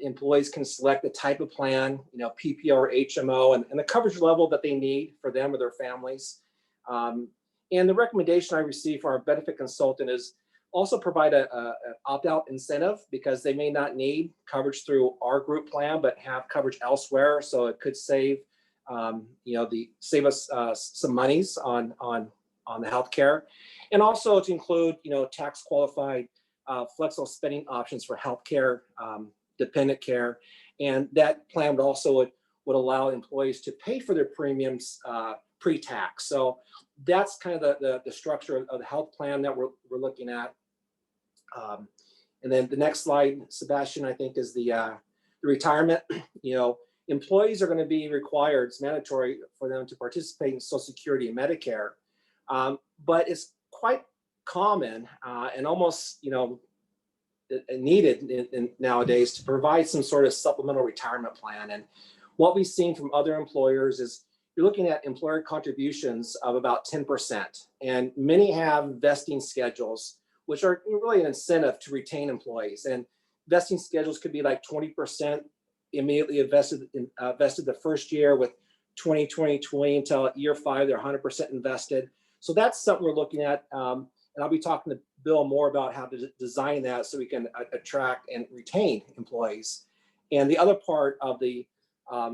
Employees can select the type of plan, you know, PPO or HMO, and the coverage level that they need for them or their families. And the recommendation I received from our benefit consultant is also provide an opt-out incentive, because they may not need coverage through our group plan, but have coverage elsewhere. So it could save, you know, save us some monies on the healthcare, and also to include, you know, tax qualified flexible spending options for healthcare, dependent care, and that plan would allow employees to pay for their premiums pre-tax. So that's kind of the structure of the health plan that we're looking at. And then the next slide, Sebastian, I think is the retirement. You know, employees are going to be required, it's mandatory for them to participate in Social Security and Medicare. But it's quite common and almost, needed nowadays to provide some sort of supplemental retirement plan. And what we've seen from other employers is you're looking at employer contributions of about 10%. And many have vesting schedules, which are really an incentive to retain employees. And vesting schedules could be like 20% immediately invested the first year, with 20, 20, 20 until year 5, they're 100% invested. So that's something we're looking at. And I'll be talking to Bill more about how to design that so we can attract and retain employees. And the other part of the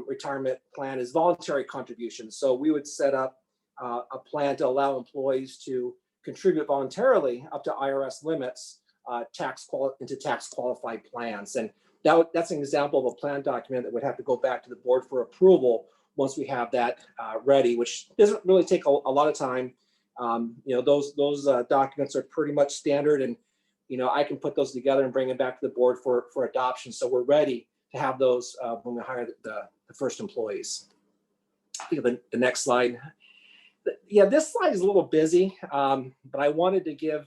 retirement plan is voluntary contributions. So we would set up a plan to allow employees to contribute voluntarily up to IRS limits into tax qualified plans. And that's an example of a plan document that would have to go back to the board for approval once we have that ready, which doesn't really take a lot of time. Those documents are pretty much standard, and I can put those together and bring them back to the board for adoption. So we're ready to have those when we hire the first employees. I think of the next slide. Yeah, this slide is a little busy, but I wanted to give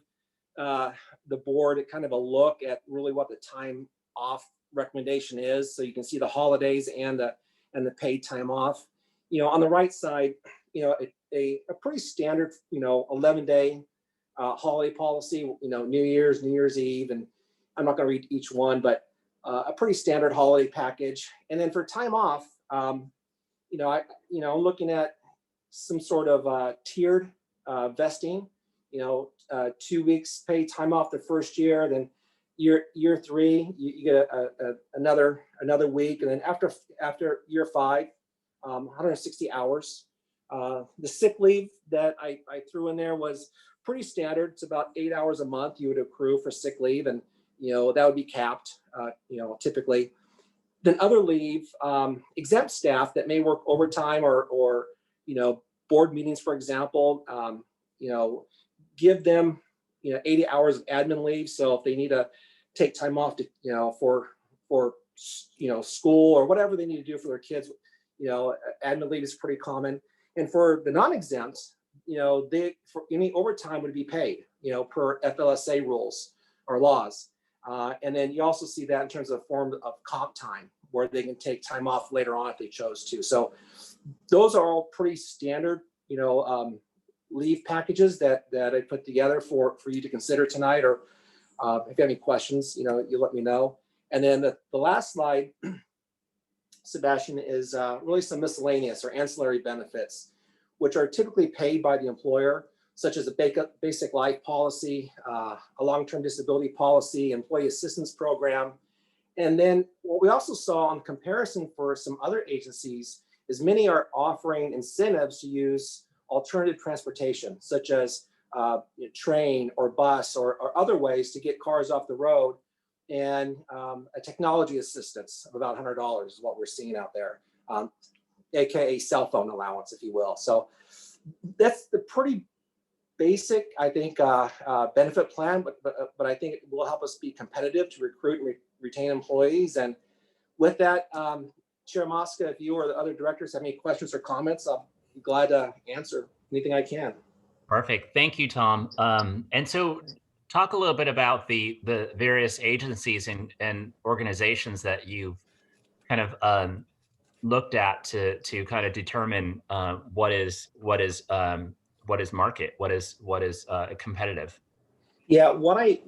the board kind of a look at really what the time off recommendation is, so you can see the holidays and the paid time off. On the right side, a pretty standard 11-day holiday policy. New Year's Eve, and I'm not going to read each one, but a pretty standard holiday package. And then for time off, I'm looking at some sort of tiered vesting. 2 weeks paid time off the first year, then year 3 you get another week, and then after year 5, 160 hours. The sick leave that I threw in there was pretty standard. It's about 8 hours a month you would accrue for sick leave, and that would be capped typically. Then other leave, exempt staff that may work overtime or board meetings, for example, give them 80 hours of admin leave. So if they need to take time off to for school or whatever they need to do for their kids, admin leave is pretty common. And for the non-exempts, for any overtime would be paid, per FLSA rules or laws. And then you also see that in terms of form of comp time, where they can take time off later on if they chose to. So those are all pretty standard, leave packages that I put together for you to consider tonight. Or if you have any questions, you let me know. And then the last slide, Sebastian, is really some miscellaneous or ancillary benefits, which are typically paid by the employer, such as a basic life policy, a long-term disability policy, employee assistance program. And then what we also saw on comparison for some other agencies is many are offering incentives to use alternative transportation, such as train or bus or other ways to get cars off the road, and a technology assistance of about $100 is what we're seeing out there, AKA cell phone allowance, if you will. So that's the pretty basic, I think, benefit plan, but I think it will help us be competitive to recruit and retain employees. And with that, Chair Mosca, if you or the other directors have any questions or comments, I'll be glad to answer anything I can. Perfect. Thank you, Tom. And so talk a little bit about the various agencies and organizations that you've kind of looked at to kind of determine what is market, what is competitive. Yeah, what I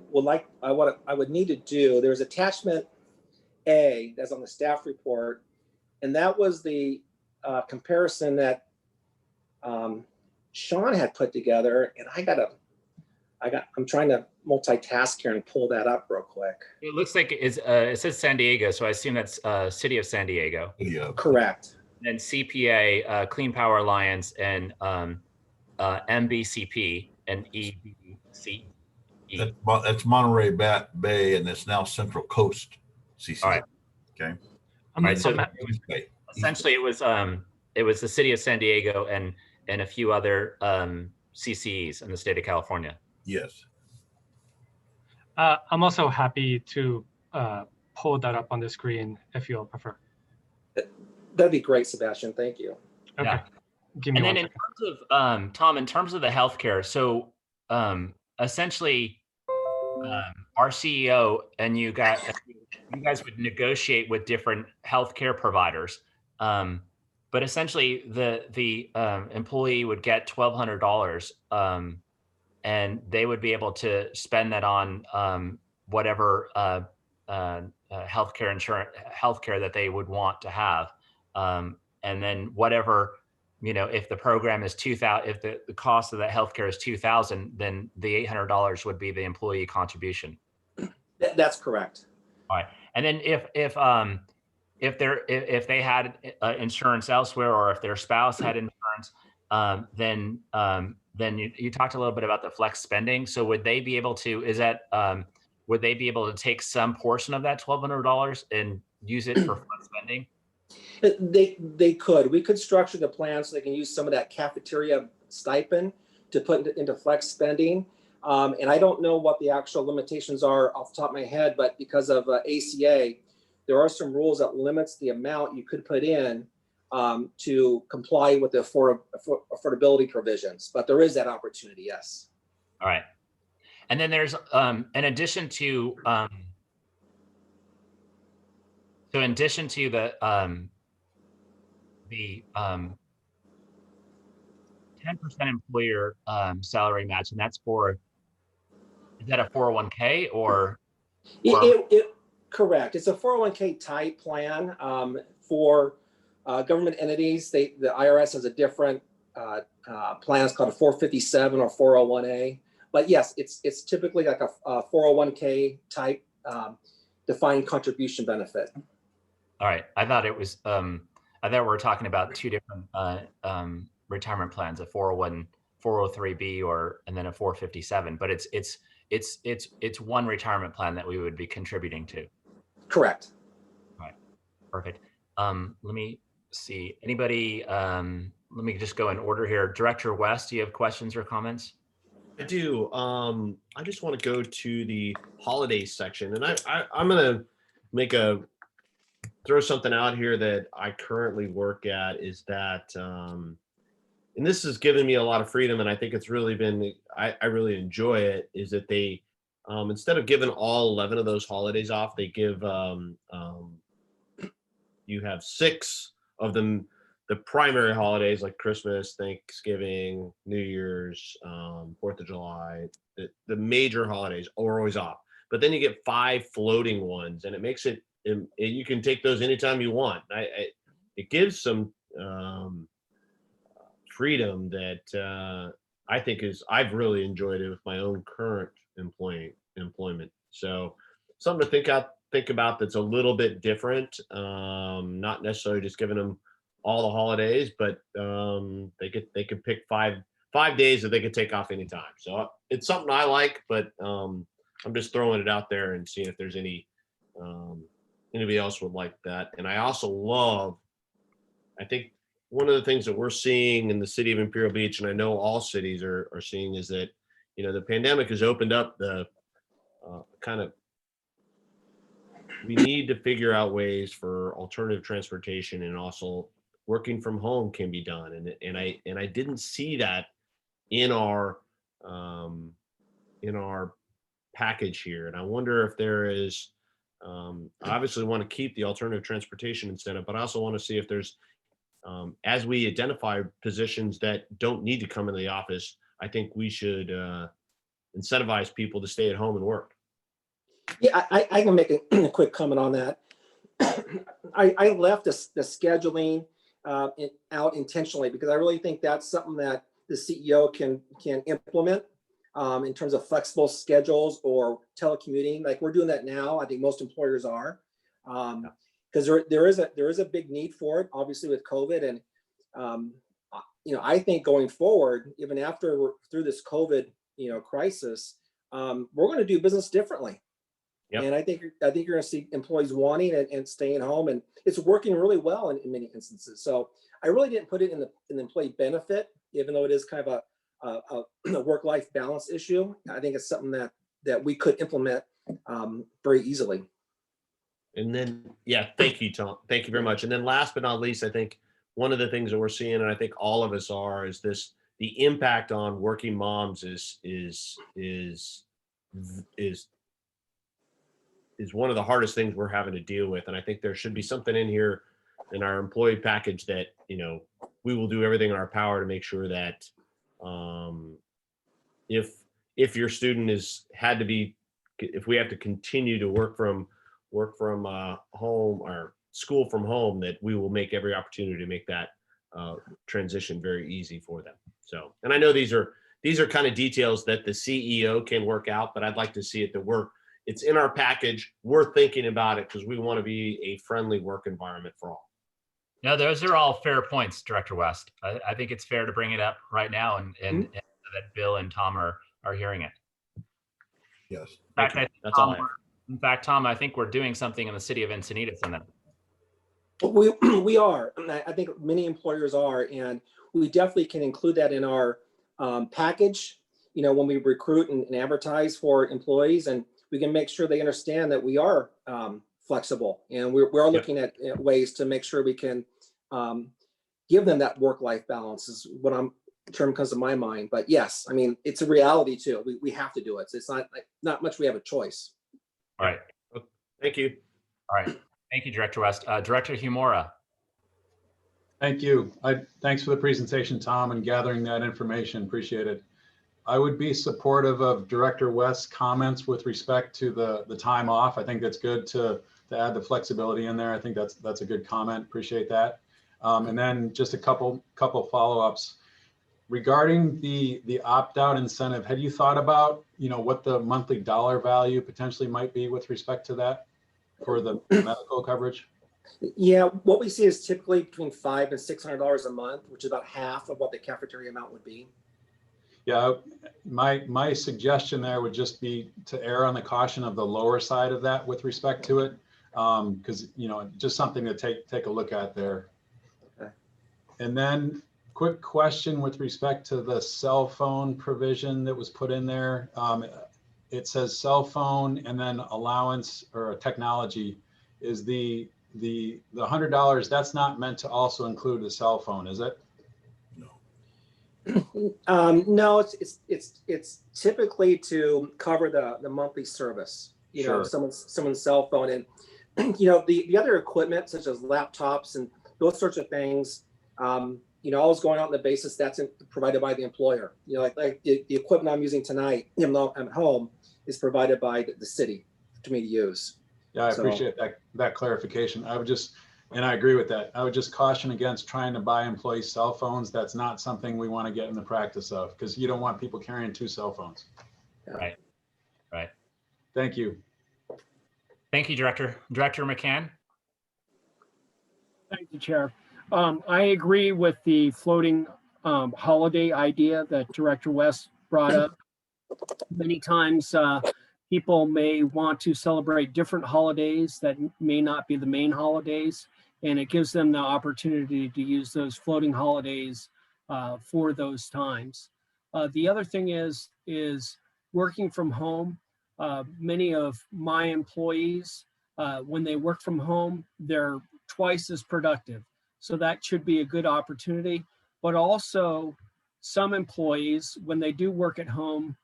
would need to do, there's attachment A that's on the staff report, and that was the comparison that Sean had put together, and I'm trying to multitask here and pull that up real quick. It looks like it says San Diego, so I assume that's City of San Diego. Yeah. Correct. And CPA, Clean Power Alliance, and MBCP and EBC. That's Monterey Bay, and it's now Central Coast CCA. All right. Okay. All right. So essentially, it was the City of San Diego and a few other CCEs in the state of California. Yes. I'm also happy to pull that up on the screen if you'll prefer. That'd be great, Sebastian. Thank you. Okay. Yeah. Give me And one then in second. terms of Tom, in terms of the healthcare, so essentially, our CEO and you guys would negotiate with different healthcare providers, but essentially the employee would get $1,200, and they would be able to spend that on whatever healthcare that they would want to have, and then whatever, if the program is 2,000, if the cost of that healthcare is 2,000, then the $800 would be the employee contribution. That's correct. All right. And then if they had insurance elsewhere, or if their spouse had insurance, then you talked a little bit about the flex spending. So would they be able to? Would they be able to take some portion of that $1,200 and use it for flex spending? They could. We could structure the plan so they can use some of that cafeteria stipend to put into flex spending. And I don't know what the actual limitations are off the top of my head, but because of ACA, there are some rules that limits the amount you could put in to comply with the affordability provisions. But there is that opportunity, yes. All right. And then there's, in addition to the 10% employer salary match, and that's is that a 401k or? Correct. It's a 401k type plan for government entities. The IRS has a different plan. It's called a 457 or 401a. But yes, it's typically like a 401k type defined contribution benefit. All right. I thought it was. I thought we were talking about two different retirement plans: a 403b, and then a 457. But it's one retirement plan that we would be contributing to. Correct. All right. Perfect. Let me see. Anybody? Let me just go in order here. Director West, do you have questions or comments? I do. I just want to go to the holidays section, and I'm gonna throw something out here that I currently work at, is that, and this has given me a lot of freedom, and I think it's really been, I really enjoy it, is that they, instead of giving all 11 of those holidays off, they give, you have 6 of them, the primary holidays like Christmas, Thanksgiving, New Year's, 4th of July, the major holidays are always off. But then you get 5 floating ones, and it makes it, you can take those anytime you want. It gives some freedom that I think I've really enjoyed it with my own current employment. So something to think about that's a little bit different. Not necessarily just giving them all the holidays, but they could pick 5 days that they could take off anytime. So it's something I like, but I'm just throwing it out there and seeing if there's anybody else would like that. And I also love, I think one of the things that we're seeing in the city of Imperial Beach, and I know all cities are seeing, is that, the pandemic has opened up the we need to figure out ways for alternative transportation, and also working from home can be done. And I didn't see that in our package here. And I wonder if there is, I obviously want to keep the alternative transportation incentive, but I also want to see if there's, as we identify positions that don't need to come into the office, I think we should incentivize people to stay at home and work. Yeah, I can make a quick comment on that. I left the scheduling out intentionally because I really think that's something that the CEO can implement in terms of flexible schedules or telecommuting. Like we're doing that now. I think most employers are, because there is a big need for it, obviously with COVID. And I think going forward, even after we're through this COVID crisis, we're going to do business differently. Yep. And I think you're going to see employees wanting and staying home, and it's working really well in many instances. So I really didn't put it in the employee benefit, even though it is kind of a work-life balance issue. I think it's something that we could implement very easily. And then, yeah, thank you, Tom. Thank you very much. And then last but not least, I think one of the things that we're seeing, and I think all of us are, is the impact on working moms is one of the hardest things we're having to deal with. And I think there should be something in here in our employee package that, we will do everything in our power to make sure that if your student if we have to continue to work from home or school from home, that we will make every opportunity to make that transition very easy for them. So, and I know these are kind of details that the CEO can work out, but I'd like to see it that it's in our package. We're thinking about it because we want to be a friendly work environment for all. No, those are all fair points, Director West. I think it's fair to bring it up right now and that Bill and Tom are hearing it. Yes. That's all I have. In fact, Tom, I think we're doing something in the city of Encinitas on that. We are. I think many employers are, and we definitely can include that in our package, when we recruit and advertise for employees, and we can make sure they understand that we are flexible, and we are looking at ways to make sure we can give them that work-life balance is what term comes to my mind. But yes, I mean, it's a reality too. We have to do it. So it's not much we have a choice. All right. Thank you. All right. Thank you, Director West. Director Humora. Thank you. Thanks for the presentation, Tom, and gathering that information. Appreciate it. I would be supportive of Director West's comments with respect to the time off. I think that's good to add the flexibility in there. I think that's a good comment. Appreciate that. And then just a couple follow-ups. Regarding the opt-out incentive, had you thought about, what the monthly dollar value potentially might be with respect to that for the medical coverage? Yeah, what we see is typically between $500 and $600 a month, which is about half of what the cafeteria amount would be. Yeah, my suggestion there would just be to err on the caution of the lower side of that with respect to it, because just something to take a look at there. Okay. And then quick question with respect to the cell phone provision that was put in there. It says cell phone and then allowance or technology. Is the $100, that's not meant to also include the cell phone, is it? No, it's typically to cover the monthly service, Sure. someone's cell phone, and the other equipment such as laptops and those sorts of things, always going out on the basis that's provided by the employer. Like the equipment I'm using tonight, even though I'm at home, is provided by the city to me to use. Yeah, I appreciate that clarification. And I agree with that. I would just caution against trying to buy employees cell phones. That's not something we want to get in the practice of, because you don't want people carrying 2 cell phones. Yeah. Right. Thank you. Thank you, Director. Director McCann. Thank you, Chair. I agree with the floating holiday idea that Director West brought up. Many times people may want to celebrate different holidays that may not be the main holidays, and it gives them the opportunity to use those floating holidays for those times. The other thing is working from home. Many of my employees, when they work from home, they're twice as productive. So that should be a good opportunity. But also some employees, when they do work at home,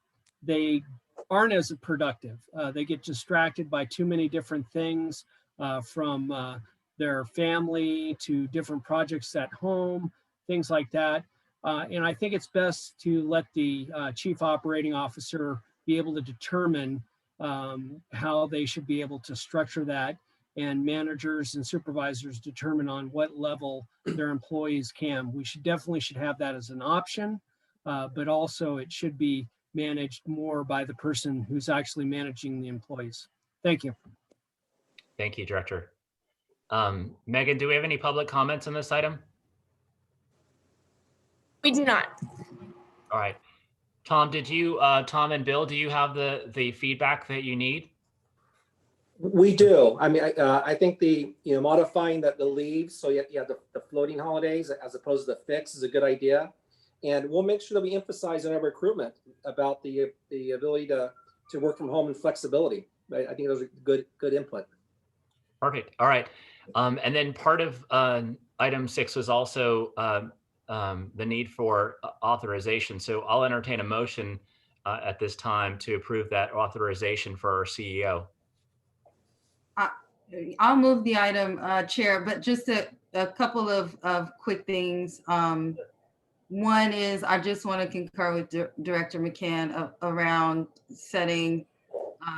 they aren't as productive. They get distracted by too many different things, from their family to different projects at home, things like that. And I think it's best to let the chief operating officer be able to determine how they should be able to structure that, and managers and supervisors determine on what level their employees can. We definitely should have that as an option, but also it should be managed more by the person who's actually managing the employees. Thank you. Thank you, Director. Megan, do we have any public comments on this item? We do not. All right. Tom, Tom and Bill, do you have the feedback that you need? We do. I mean, I think modifying the leaves, so you have the floating holidays as opposed to the fixed, is a good idea. And we'll make sure that we emphasize in our recruitment about the ability to work from home and flexibility. I think those are good input. Perfect. All right. And then part of item 6 was also the need for authorization. So I'll entertain a motion at this time to approve that authorization for our CEO. I'll move the item, Chair, but just a couple of quick things. One is I just want to concur with Director McCann around setting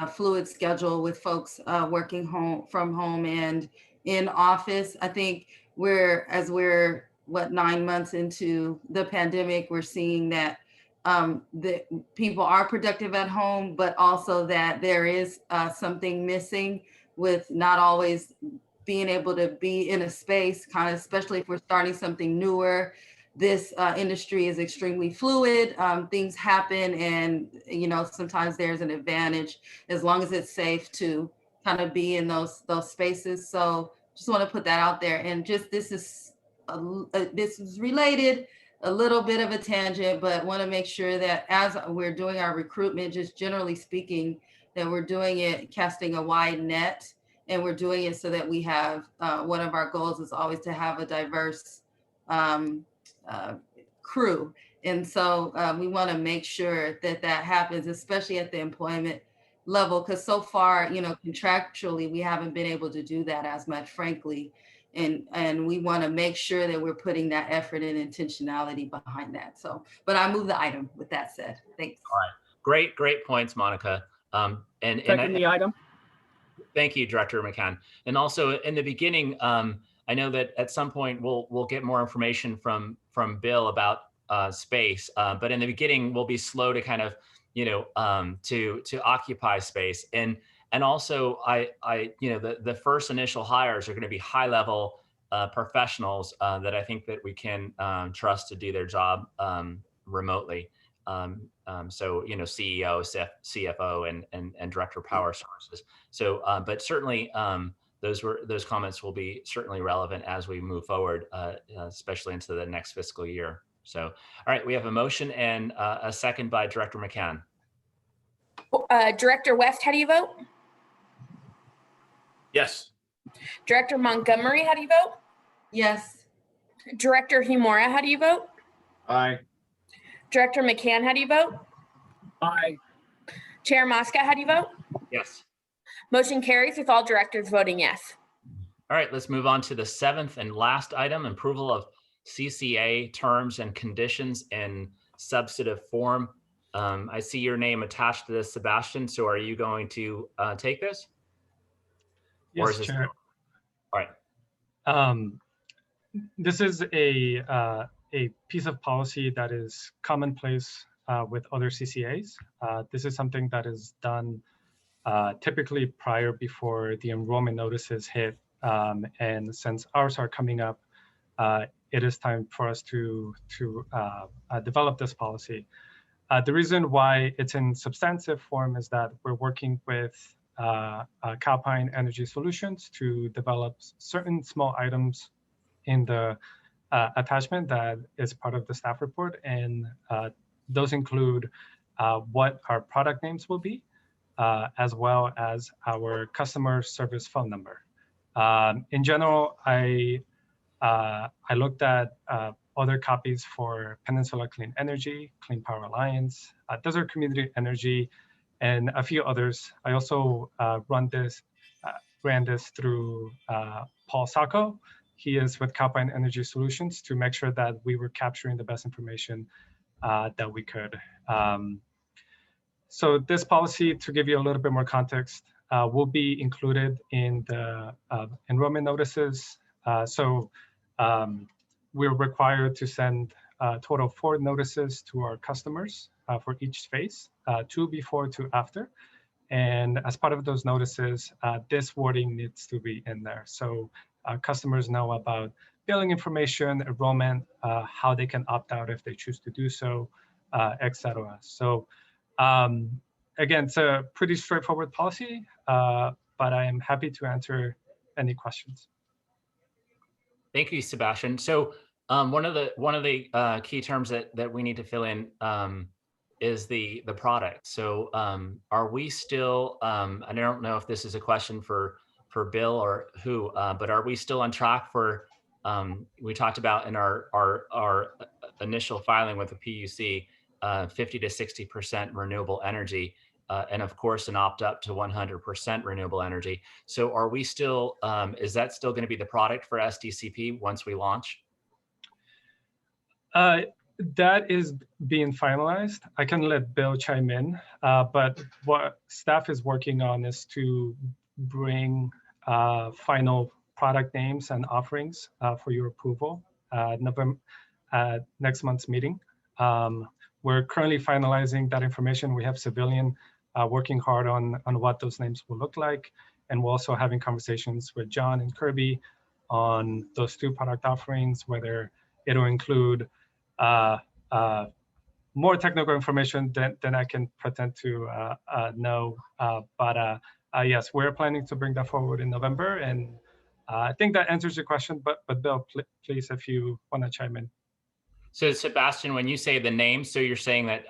a fluid schedule with folks working from home and in office. I think we're 9 months into the pandemic, we're seeing that the people are productive at home, but also that there is something missing with not always being able to be in a space, kind of, especially if we're starting something newer. This industry is extremely fluid. Things happen, and sometimes there's an advantage as long as it's safe to kind of be in those spaces. So just want to put that out there. And just this is related, a little bit of a tangent, but want to make sure that as we're doing our recruitment, just generally speaking, that we're doing it casting a wide net, and we're doing it so that we have one of our goals is always to have a diverse crew. And so we want to make sure that happens, especially at the employment level, because so far, contractually, we haven't been able to do that as much, frankly. And we want to make sure that we're putting that effort and intentionality behind that. So, but I move the item with that said. Thanks. All right. Great points, Monica. Second the item. Thank you, Director McCann. And also in the beginning, I know that at some point we'll get more information from Bill about space, but in the beginning we'll be slow to kind of to occupy space, and also the first initial hires are going to be high level professionals that I think that we can trust to do their job remotely. So CEO, CFO, and Director of Power Sources. So, but certainly those comments will be certainly relevant as we move forward, especially into the next fiscal year. So, all right, we have a motion and a second by Director McCann. Director West, how do you vote? Yes. Director Montgomery, how do you vote? Yes. Director Himura, how do you vote? Aye. Director McCann, how do you vote? Aye. Chair Mosca, how do you vote? Yes. Motion carries with all directors voting yes. All right, let's move on to the 7th and last item, approval of CCA terms and conditions in substantive form. I see your name attached to this, Sebastian. So are you going to take this? Yes, Chair. All right. This is a piece of policy that is commonplace with other CCAs. This is something that is done typically before the enrollment notices hit. And since ours are coming up, it is time for us to develop this policy. The reason why it's in substantive form is that we're working with Calpine Energy Solutions to develop certain small items in the attachment that is part of the staff report. And those include what our product names will be, as well as our customer service phone number. In general, I looked at other copies for Peninsula Clean Energy, Clean Power Alliance, Desert Community Energy, and a few others. I also ran this through Paul Sacco. He is with Calpine Energy Solutions to make sure that we were capturing the best information that we could. So this policy, to give you a little bit more context, will be included in the enrollment notices. We're required to send a total of 4 notices to our customers for each phase, 2 before, 2 after. And as part of those notices, this wording needs to be in there. So customers know about billing information, enrollment, how they can opt out if they choose to do so, etc. So again, it's a pretty straightforward policy, but I am happy to answer any questions. Thank you, Sebastian. So one of the key terms that we need to fill in is the product. So are we still? I don't know if this is a question for Bill or who, but are we still on track for, we talked about in our initial filing with the PUC, 50 to 60% renewable energy, and of course, an opt up to 100% renewable energy. So are we still, is that still going to be the product for SDCP once we launch? That is being finalized. I can let Bill chime in, but what staff is working on is to bring final product names and offerings for your approval next month's meeting. We're currently finalizing that information. We have Civilian working hard on what those names will look like. And we're also having conversations with John and Kirby on those two product offerings, whether it'll include more technical information than I can pretend to know. But yes, we're planning to bring that forward in November. And I think that answers your question, but Bill, please, if you want to chime in. So Sebastian, when you say the name, so you're saying that,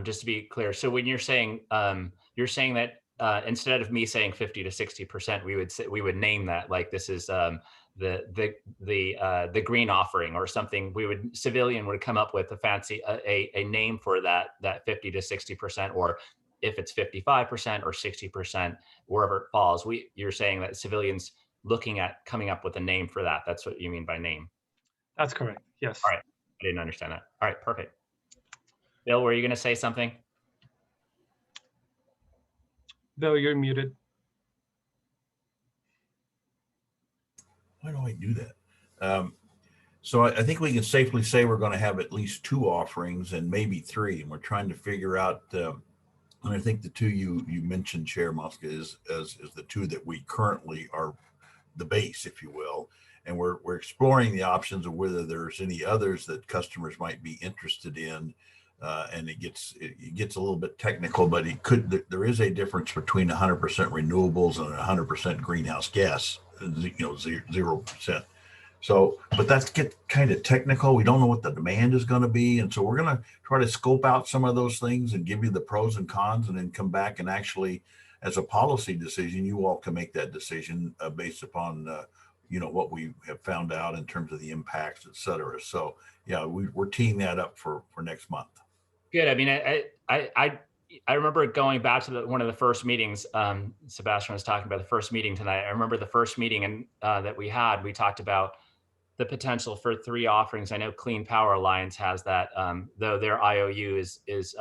just to be clear, so when you're saying that instead of me saying 50 to 60%, we would name that, like this is the green offering or something. Civilian would come up with a fancy a name for that 50 to 60%, or if it's 55% or 60%, wherever it falls. You're saying that Civilian's looking at coming up with a name for that. That's what you mean by name. That's correct. Yes. All right. I didn't understand that. All right. Perfect. Bill, were you going to say something? Bill, you're muted. Why do I do that? So I think we can safely say we're going to have at least 2 offerings and maybe 3, and we're trying to figure out. And I think the 2 you mentioned, Chair Mosca, is the 2 that we currently are the base, if you will, and we're exploring the options of whether there's any others that customers might be interested in. And it gets a little bit technical, but there is a difference between 100% renewables and 100% greenhouse gas, 0%. So, but that's kind of technical. We don't know what the demand is going to be. And so we're going to try to scope out some of those things and give you the pros and cons, and then come back and actually, as a policy decision, you all can make that decision based upon, what we have found out in terms of the impacts, et cetera. So yeah, we're teeing that up for next month. Good. I mean, I remember going back to one of the first meetings. Sebastian was talking about the first meeting tonight. I remember the first meeting that we had. We talked about the potential for 3 offerings. I know Clean Power Alliance has that, though their IOU is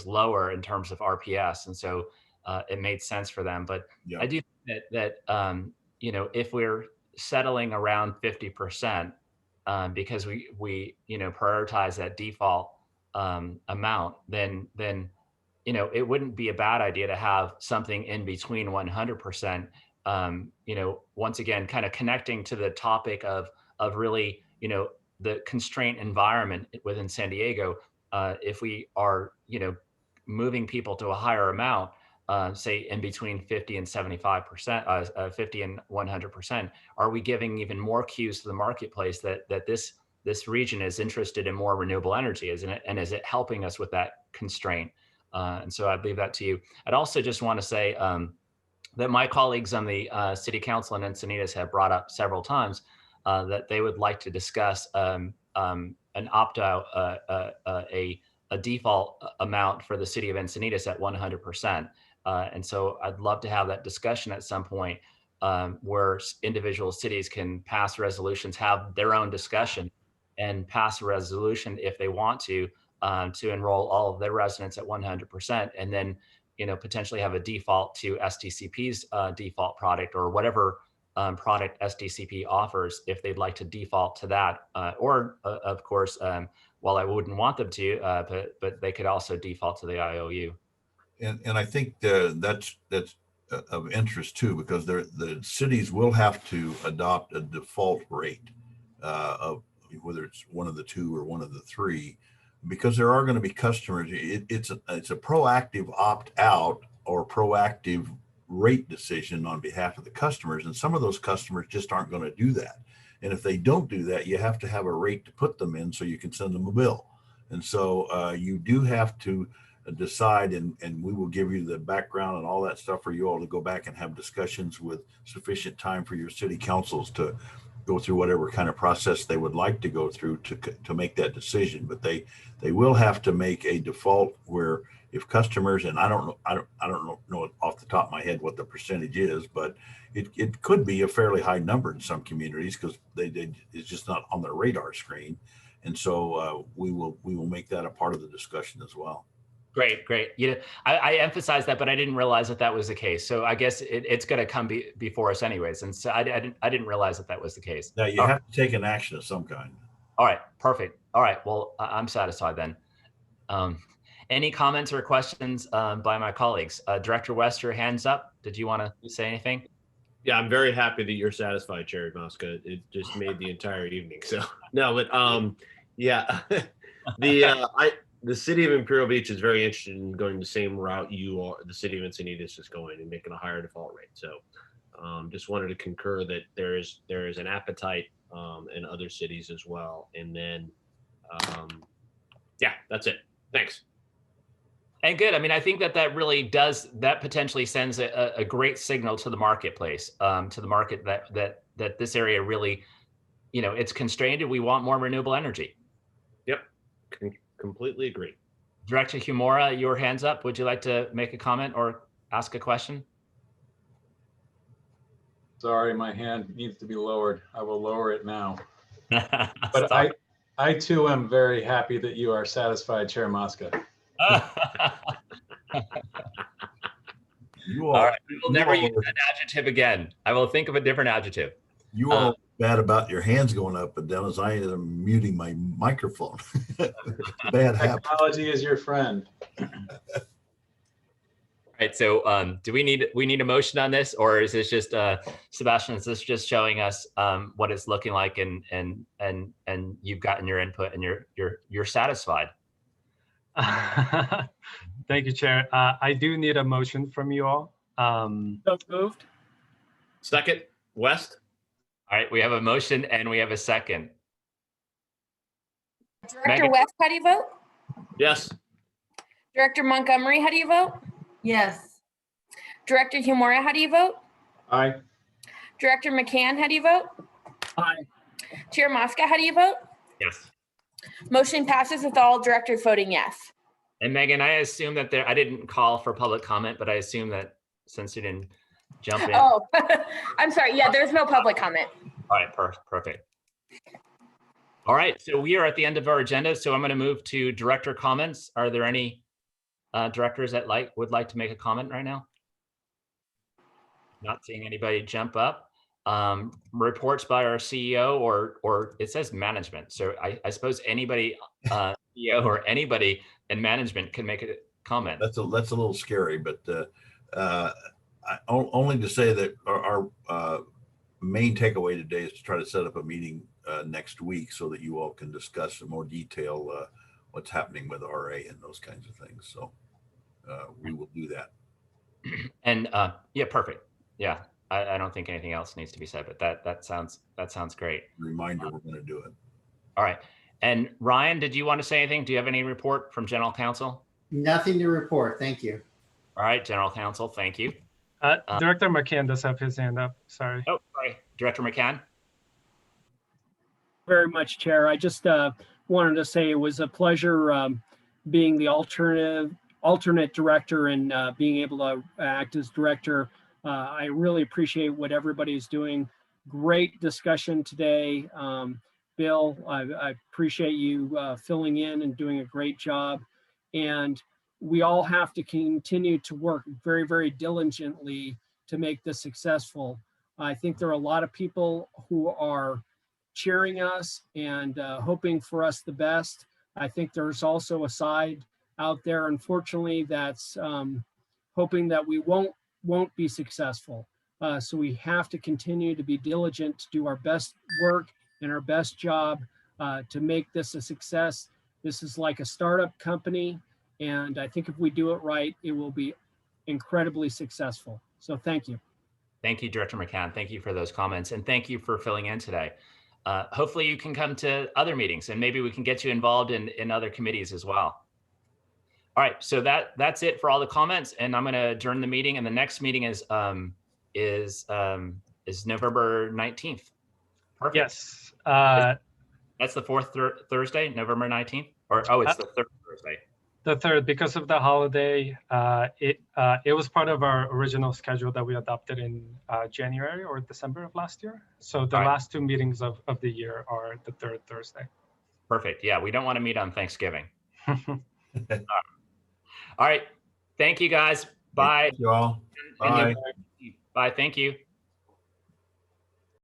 lower in terms of RPS, and so it made sense for them. But yeah. I do think that if we're settling around 50%, because we prioritize that default amount, then it wouldn't be a bad idea to have something in between 100%. Once again, kind of connecting to the topic of really the constraint environment within San Diego. If we are moving people to a higher amount, say in between 50 and 75%, 50 and 100%, are we giving even more cues to the marketplace that this region is interested in more renewable energy, isn't it? And is it helping us with that constraint? And so I'd leave that to you. I'd also just want to say that my colleagues on the City Council in Encinitas have brought up several times that they would like to discuss an opt-out, a default amount for the City of Encinitas at 100%. And so I'd love to have that discussion at some point where individual cities can pass resolutions, have their own discussion, and pass a resolution if they want to enroll all of their residents at 100%, and then potentially have a default to SDCP's default product, or whatever product SDCP offers, if they'd like to default to that, or of course, while I wouldn't want them to, but they could also default to the IOU. And I think that's of interest too, because the cities will have to adopt a default rate of whether it's one of the 2 or one of the 3, because there are going to be customers. It's a proactive opt-out or proactive rate decision on behalf of the customers, and some of those customers just aren't going to do that. And if they don't do that, you have to have a rate to put them in so you can send them a bill. And so you do have to decide, and we will give you the background and all that stuff for you all to go back and have discussions with sufficient time for your city councils to go through whatever kind of process they would like to go through to make that decision. But they will have to make a default where if customers, and I don't know off the top of my head what the percentage is, but it could be a fairly high number in some communities because it's just not on their radar screen. And so we will make that a part of the discussion as well. Great. You know, I emphasized that, but I didn't realize that was the case. So I guess it's going to come before us anyways. And so I didn't realize that was the case. Now you have to take an action of some kind. All right, perfect. All right, well, I'm satisfied then. Any comments or questions by my colleagues? Director West, your hand's up. Did you want to say anything? Yeah, I'm very happy that you're satisfied, Chair Mosca. It just made the entire evening. So no, but yeah, the city of Imperial Beach is very interested in going the same route the city of Encinitas is going and making a higher default rate. So just wanted to concur that there is an appetite in other cities as well. And then yeah, that's it. Thanks. And good. I mean, I think that really that potentially sends a great signal to the marketplace, to the market that this area really, you know, it's constrained and we want more renewable energy. Yep. Completely agree. Director Humora, your hand's up. Would you like to make a comment or ask a question? Sorry, my hand needs to be lowered. I will lower it now. But I too am very happy that you are satisfied, Chair Mosca. All right, we will never use that adjective again. I will think of a different adjective. You all bad about your hands going up and down as I am muting my microphone. Bad habit. Technology is your friend. All right, so do we need a motion on this, or is this just Sebastian? Is this just showing us what it's looking like, and you've gotten your input and you're satisfied? Thank you, Chair. I do need a motion from you all. So moved. Second, West. All right, we have a motion and we have a second. Director Megan? West, how do you vote? Yes. Director Montgomery, how do you vote? Yes. Director Humora, how do you vote? Aye. Director McCann, how do you vote? Aye. Chair Mosca, how do you vote? Yes. Motion passes with all directors voting yes. And Megan, I assume that I didn't call for public comment, but I assume that since you didn't jump in. Oh, I'm sorry. Yeah, there's no public comment. All right, perfect. All right, so we are at the end of our agenda, so I'm going to move to director comments. Are there any directors that would like to make a comment right now? Not seeing anybody jump up. Reports by our CEO or it says management. So I suppose anybody, CEO or anybody in management can make a comment. That's a little scary, but only to say that our main takeaway today is to try to set up a meeting next week so that you all can discuss in more detail what's happening with RA and those kinds of things. So we will do that. And yeah, perfect. Yeah, I don't think anything else needs to be said, but that sounds great. Reminder, we're going to do it. All right. And Ryan, did you want to say anything? Do you have any report from General Counsel? Nothing to report. Thank you. All right, General Counsel, thank you. Director McCann does have his hand up. Sorry. Oh, sorry. Director McCann? Very much, Chair. I just wanted to say it was a pleasure being the alternate director and being able to act as director. I really appreciate what everybody is doing. Great discussion today. Bill, I appreciate you filling in and doing a great job. And we all have to continue to work very, very diligently to make this successful. I think there are a lot of people who are cheering us and hoping for us the best. I think there's also a side out there, unfortunately, that's hoping that we won't be successful. So we have to continue to be diligent to do our best work and our best job to make this a success. This is like a startup company, and I think if we do it right, it will be incredibly successful. So thank you. Thank you, Director McCann. Thank you for those comments, and thank you for filling in today. Hopefully you can come to other meetings, and maybe we can get you involved in other committees as well. All right, so that's it for all the comments, and I'm going to adjourn the meeting. And the next meeting is November 19th. Perfect. Yes. That's the fourth Thursday, November 19th, or it's the third Thursday. The third, because of the holiday, it was part of our original schedule that we adopted in January or December of last year. So the last two meetings of the year are the third Thursday. Perfect. Yeah, we don't want to meet on Thanksgiving. All right. Thank you, guys. Bye. Thank you all. Bye. Bye. Thank you.